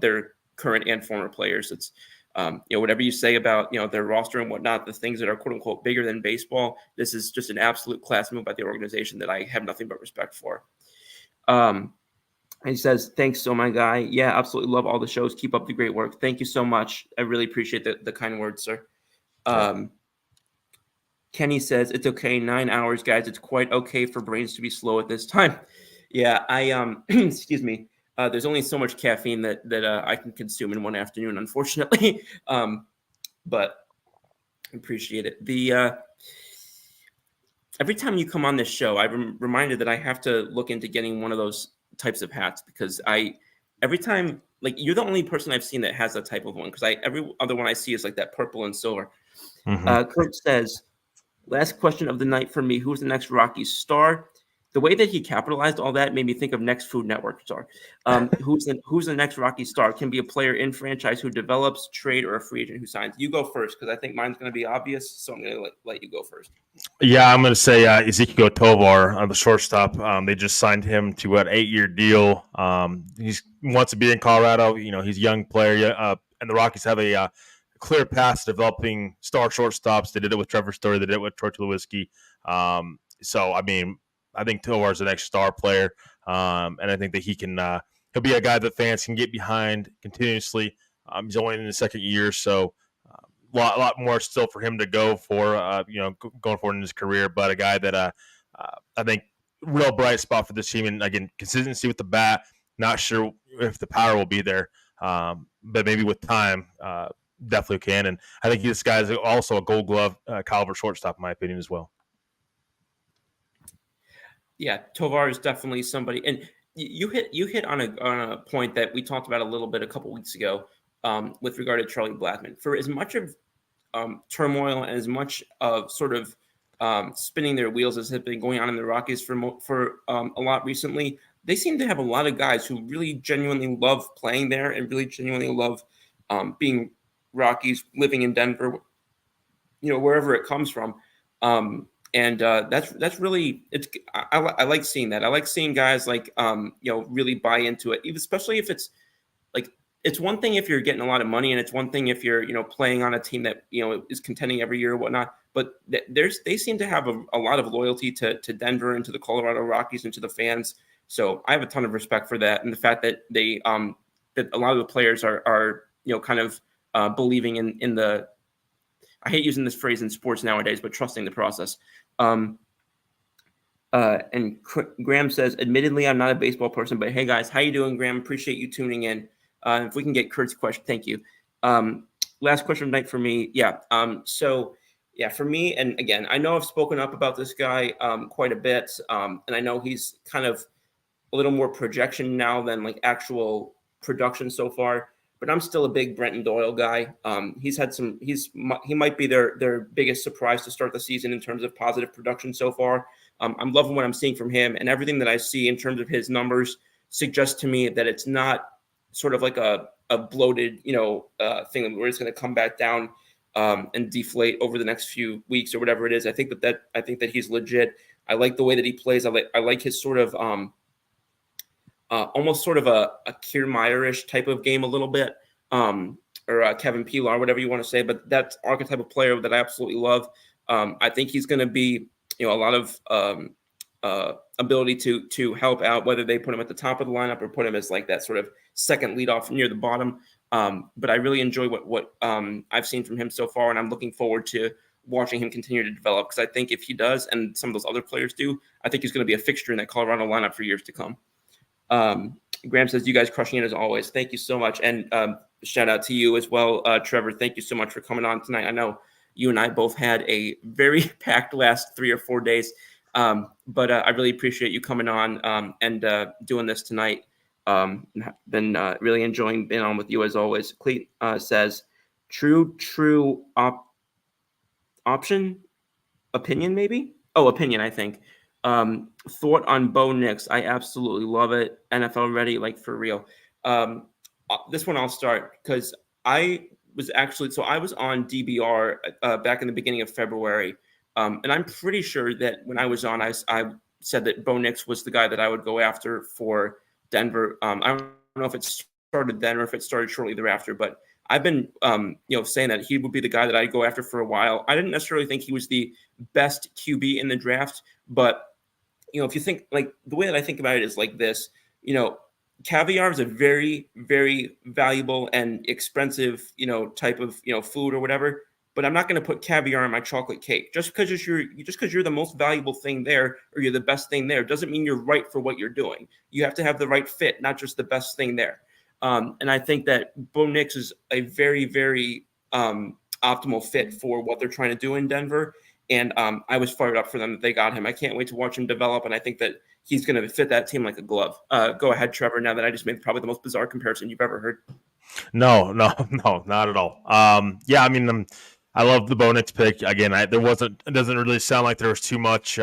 their current and former players. It's, whatever you say about, their roster and whatnot, the things that are quote unquote bigger than baseball, this is just an absolute class move by the organization that I have nothing but respect for. And he says, thanks, so my guy. Yeah, absolutely love all the shows. Keep up the great work. Thank you so much. I really appreciate the kind words, sir. Kenny says, it's okay. 9 hours, guys. It's quite okay for brains to be slow at this time. Yeah, I excuse me. There's only so much caffeine that I can consume in one afternoon, unfortunately. But I appreciate it. Every time you come on this show, I'm reminded that I have to look into getting one of those types of hats, because every time, like, you're the only person I've seen that has that type of one, because every other one I see is like that purple and silver. Kurt says, last question of the night for me. Who's the next Rockies star? The way that he capitalized all that made me think of next Food Network star. Who's the next Rocky star? Can be a player in franchise who develops, trade, or a free agent who signs. You go first, because I think mine's going to be obvious. So I'm going to let you go first. Yeah, I'm going to say Ezekiel Tovar, the shortstop. They just signed him to an 8-year deal. He wants to be in Colorado. He's a young player, and the Rockies have a clear path to developing star shortstops. They did it with Trevor Story. They did it with Troy Tulowitzki. So, I think Tovar's the next star player, and I think that he'll be a guy that fans can get behind continuously. He's only in his second year, so a lot more still for him to go for, going forward in his career. But a guy that I think real bright spot for this team, and again, consistency with the bat. Not sure if the power will be there, but maybe with time, definitely can. And I think this guy is also a Gold Glove caliber shortstop, in my opinion, as well. Yeah, Tovar is definitely somebody, and you hit on a point that we talked about a little bit a couple weeks ago, with regard to Charlie Blackmon. For as much of turmoil and as much of sort of spinning their wheels as has been going on in the Rockies for a lot recently, they seem to have a lot of guys who really genuinely love playing there and really genuinely love being Rockies, living in Denver, wherever it comes from. And that's really, I like seeing that. I like seeing guys like, really buy into it, especially if it's like, it's one thing if you're getting a lot of money, and it's one thing if you're, playing on a team that, is contending every year or whatnot. But they seem to have a lot of loyalty to Denver and to the Colorado Rockies and to the fans. So I have a ton of respect for that. And the fact that they, that a lot of the players are kind of believing in the, I hate using this phrase in sports nowadays, but trusting the process. And Graham says, admittedly, I'm not a baseball person, but hey guys, how you doing, Graham? Appreciate you tuning in. If we can get Kurt's question, thank you. Last question of the night for me. Yeah. So yeah, for me, and again, I know I've spoken up about this guy quite a bit, and I know he's kind of a little more projection now than like actual production so far. But I'm still a big Brenton Doyle guy. He's had he might be their biggest surprise to start the season in terms of positive production so far. I'm loving what I'm seeing from him, and everything that I see in terms of his numbers suggests to me that it's not sort of like a bloated, thing where it's going to come back down and deflate over the next few weeks or whatever it is. I think that he's legit. I like the way that he plays. I like his sort of almost sort of a Kiermaier-ish type of game a little bit, or Kevin Pillar, whatever you want to say. But that's archetype of player that I absolutely love. I think he's going to be, a lot of ability to help out, whether they put him at the top of the lineup or put him as like that sort of second leadoff near the bottom. But I really enjoy what I've seen from him so far, and I'm looking forward to watching him continue to develop, because I think if he does, and some of those other players do, I think he's going to be a fixture in that Colorado lineup for years to come. Graham says, you guys crushing it as always. Thank you so much. And shout out to you as well, Trevor. Thank you so much for coming on tonight. I know you and I both had a very packed last 3 or 4 days, but I really appreciate you coming on and doing this tonight. Been really enjoying being on with you as always. Cleet says, true option opinion maybe. Oh, opinion I think. Thought on Bo Nix. I absolutely love it. NFL ready, like for real. This one I'll start because I I was on DBR back in the beginning of February, and I'm pretty sure that when I was on, I said that Bo Nix was the guy that I would go after for Denver. I don't know if it started then or if it started shortly thereafter, but I've been saying that he would be the guy that I'd go after for a while. I didn't necessarily think he was the best QB in the draft, but if you think like the way that I think about it is like this, caviar is a very, very valuable and expensive, type of, food or whatever. But I'm not going to put caviar on my chocolate cake just because you're the most valuable thing there or you're the best thing there doesn't mean you're right for what you're doing. You have to have the right fit, not just the best thing there. And I think that Bo Nix is a very, very optimal fit for what they're trying to do in Denver. And I was fired up for them that they got him. I can't wait to watch him develop. And I think that he's going to fit that team like a glove. Go ahead, Trevor, now that I just made probably the most bizarre comparison you've ever heard. No, not at all. Yeah, I mean, I love the Bo Nix pick. Again, it doesn't really sound like there was too much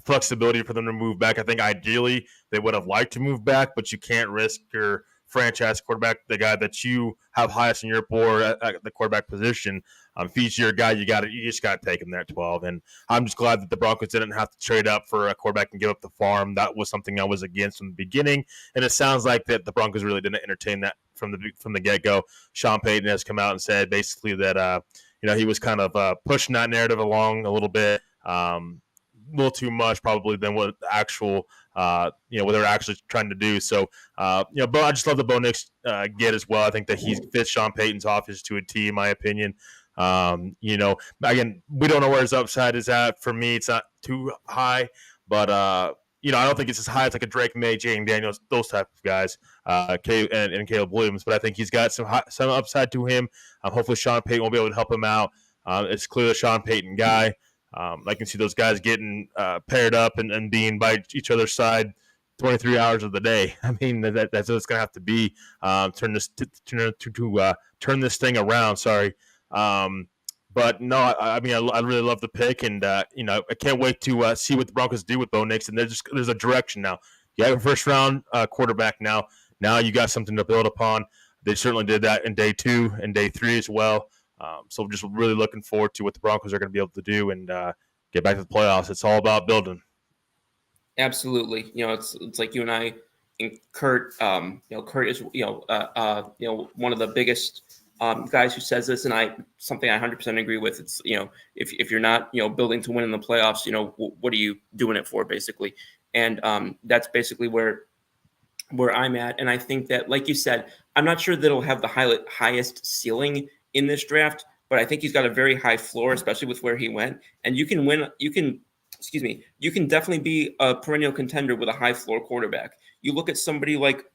flexibility for them to move back. I think ideally they would have liked to move back, but you can't risk your franchise quarterback, the guy that you have highest in your board at the quarterback position. If he's your guy, you just got to take him there at 12. And I'm just glad that the Broncos didn't have to trade up for a quarterback and give up the farm. That was something I was against from the beginning, and it sounds like that the Broncos really didn't entertain that from the get go. Sean Payton has come out and said basically that he was kind of pushing that narrative along a little bit. A little too much probably than what the actual what they're actually trying to do. So but I just love the Bo Nix get as well. I think that he fits Sean Payton's offense to a T, in my opinion. Again, we don't know where his upside is at. For me, it's not too high, but I don't think it's as high as like a Drake May, Jaden Daniels, those type of guys, and Caleb Williams. But I think he's got some upside to him. Hopefully, Sean Payton will be able to help him out. It's clearly a Sean Payton guy. I can see those guys getting paired up and being by each other's side 23 hours of the day. I mean, that's what it's going to have to be. Turn this thing around. Sorry. But no, I mean, I really love the pick, and I can't wait to see what the Broncos do with Bo Nix. And there's a direction now. You have a first round quarterback now. Now you got something to build upon. They certainly did that in day 2 and day 3 as well. So just really looking forward to what the Broncos are going to be able to do and get back to the playoffs. It's all about building. Absolutely. It's like you and I and Kurt. Kurt is one of the biggest guys who says this, and something I 100% agree with. It's if you're not building to win in the playoffs, what are you doing it for, basically? And that's basically where I'm at. And I think that, like you said, I'm not sure that he'll have the highest ceiling in this draft, but I think he's got a very high floor, especially with where he went. And you can win. You can definitely be a perennial contender with a high floor quarterback. You look at somebody like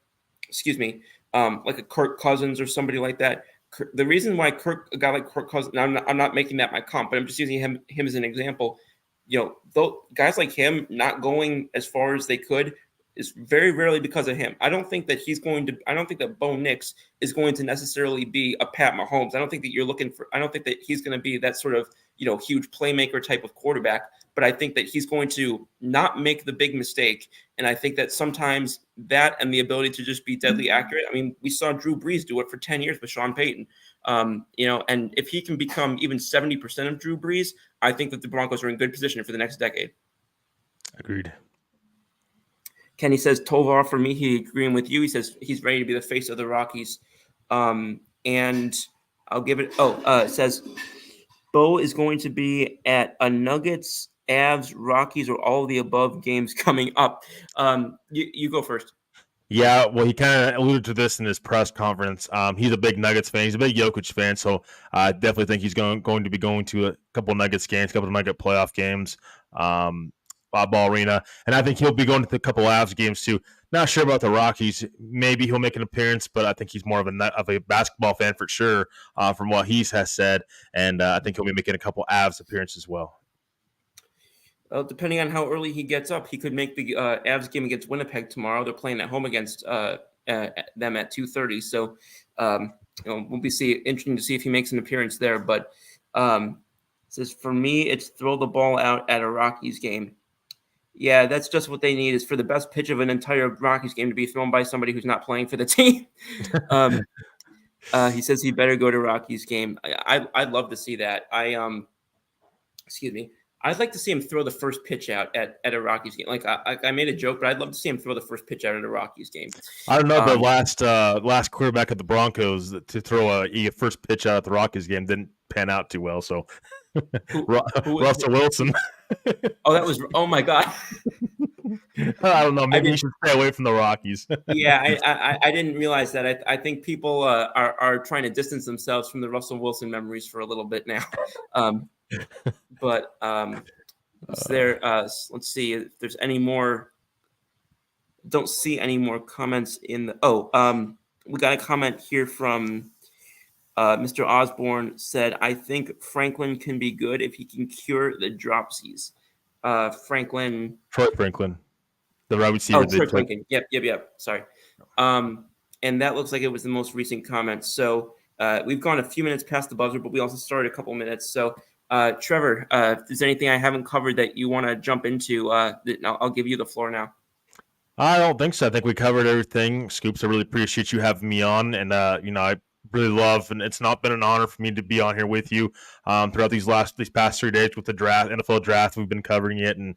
a Kirk Cousins or somebody like that. The reason why a guy like Kirk Cousins, I'm not making that my comp, but I'm just using him as an example. Guys like him not going as far as they could is very rarely because of him. I don't think that Bo Nix is going to necessarily be a Pat Mahomes. I don't think that he's going to be that sort of, huge playmaker type of quarterback, but I think that he's going to not make the big mistake. And I think that sometimes that and the ability to just be deadly accurate. I mean, we saw Drew Brees do it for 10 years with Sean Payton. And if he can become even 70% of Drew Brees, I think that the Broncos are in good position for the next decade. Agreed. Kenny says Tovar for me. He agreeing with you. He says he's ready to be the face of the Rockies. And I'll give it. It says Bo is going to be at a Nuggets, Avs, Rockies, or all of the above games coming up. You go first. Yeah, well, he kind of alluded to this in his press conference. He's a big Nuggets fan. He's a big Jokic fan, so I definitely think he's going to be going to a couple of Nuggets games, a couple of Nugget playoff games. Ball Arena, and I think he'll be going to a couple of Avs games too. Not sure about the Rockies. Maybe he'll make an appearance, but I think he's more of a basketball fan for sure, from what he has said, and I think he'll be making a couple Avs appearances as well. Well, depending on how early he gets up, he could make the Avs game against Winnipeg tomorrow. They're playing at home against them at 2:30. So we'll be interesting to see if he makes an appearance there. But says for me, it's throw the ball out at a Rockies game. Yeah, that's just what they need, is for the best pitch of an entire Rockies game to be thrown by somebody who's not playing for the team. He says he better go to Rockies game. I'd love to see that. Excuse me. I'd like to see him throw the first pitch out at a Rockies game. Like I made a joke, but I'd love to see him throw the first pitch out at a Rockies game. I don't know, but last quarterback of the Broncos to throw a first pitch out at the Rockies game didn't pan out too well. So Russell Wilson. Oh my God. I don't know. Maybe you should stay away from the Rockies. Yeah, I didn't realize that. I think people are trying to distance themselves from the Russell Wilson memories for a little bit now. But let's see if there's any more. Don't see any more comments in the. We got a comment here from Mr. Osborne. Said, I think Franklin can be good if he can cure the dropsies. Troy Franklin, the right receiver. Oh, Troy Franklin. Yep. Sorry. And that looks like it was the most recent comment. So we've gone a few minutes past the buzzer, but we also started a couple minutes. So Trevor, if there's anything I haven't covered that you want to jump into, I'll give you the floor now. I don't think so. I think we covered everything. Scoops, I really appreciate you having me on. And, I really love, and it's not been an honor for me to be on here with you throughout these past 3 days with the draft, NFL draft. We've been covering it, and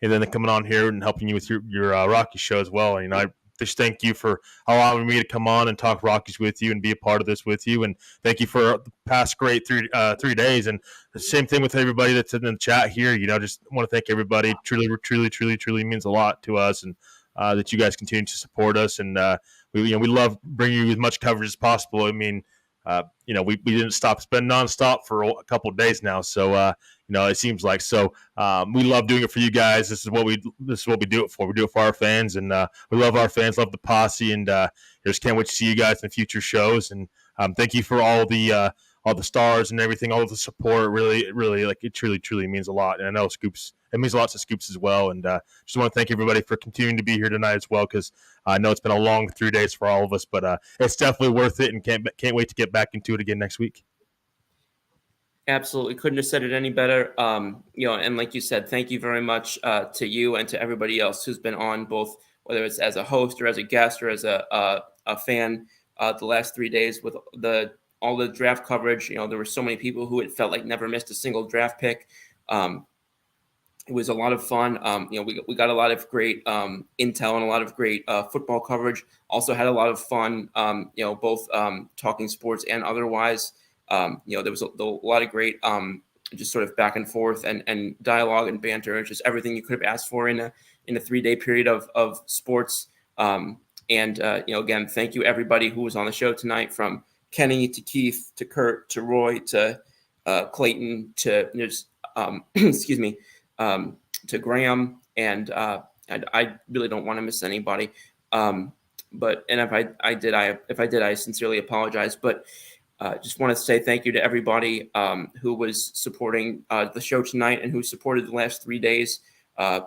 then coming on here and helping you with your Rocky show as well. And, I just thank you for allowing me to come on and talk Rockies with you and be a part of this with you. And thank you for the past great 3 days. And the same thing with everybody that's in the chat here. Just want to thank everybody. Truly, truly, truly, truly means a lot to us, and that you guys continue to support us. And we love bringing you as much coverage as possible. I mean, we didn't spend nonstop for a couple of days now. So, it seems like, so we love doing it for you guys. This is what we do it for. We do it for our fans, and we love our fans, love the posse, and just can't wait to see you guys in future shows. And thank you for all the stars and everything, all of the support. Really, really, it truly, truly means a lot. And I know Scoops, it means a lot to Scoops as well. And just want to thank everybody for continuing to be here tonight as well, because I know it's been a long 3 days for all of us, but it's definitely worth it, and can't wait to get back into it again next week. Absolutely. Couldn't have said it any better. And like you said, thank you very much to you and to everybody else who's been on, both whether it's as a host or as a guest or as a fan the last 3 days with all the draft coverage. There were so many people who it felt like never missed a single draft pick. It was a lot of fun. We got a lot of great intel and a lot of great football coverage. Also had a lot of fun, both talking sports and otherwise. There was a lot of great just sort of back and forth and dialogue and banter, just everything you could have asked for in a 3 day period of sports. Again, thank you everybody who was on the show tonight, from Kenny to Keith to Kurt to Roy to Clayton to excuse me, to Graham, and I really don't want to miss anybody. But if I did, I sincerely apologize. But just want to say thank you to everybody who was supporting the show tonight and who supported the last 3 days.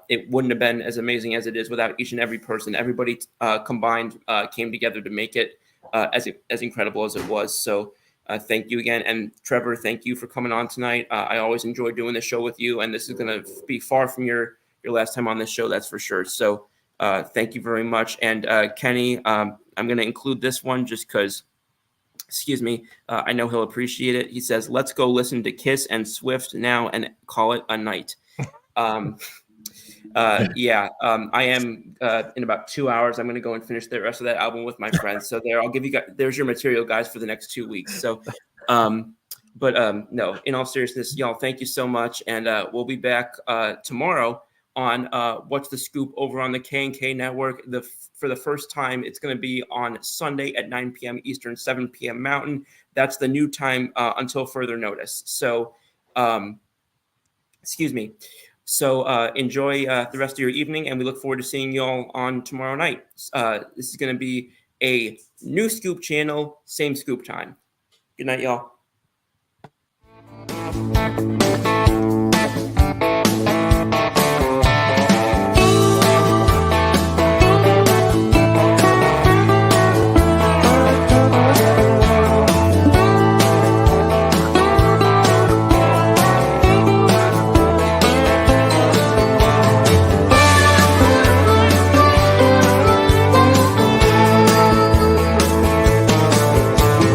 It wouldn't have been as amazing as it is without each and every person. Everybody combined came together to make it as incredible as it was. So thank you again. And Trevor, thank you for coming on tonight. I always enjoy doing this show with you, and this is going to be far from your last time on this show, that's for sure. So thank you very much. And Kenny, I'm going to include this one just because, excuse me, I know he'll appreciate it. He says, let's go listen to Kiss and Swift now and call it a night. I am in about 2 hours. I'm going to go and finish the rest of that album with my friends. So I'll give you guys, there's your material, guys, for the next 2 weeks. So, no, in all seriousness, y'all, thank you so much. And we'll be back tomorrow on What's the Scoop over on the K&K Network. For the first time, it's going to be on Sunday at 9 p.m. Eastern, 7 p.m. Mountain. That's the new time until further notice. So, excuse me. So enjoy the rest of your evening, and we look forward to seeing you all on tomorrow night. This is going to be a new Scoop channel, same Scoop time. Good night, y'all.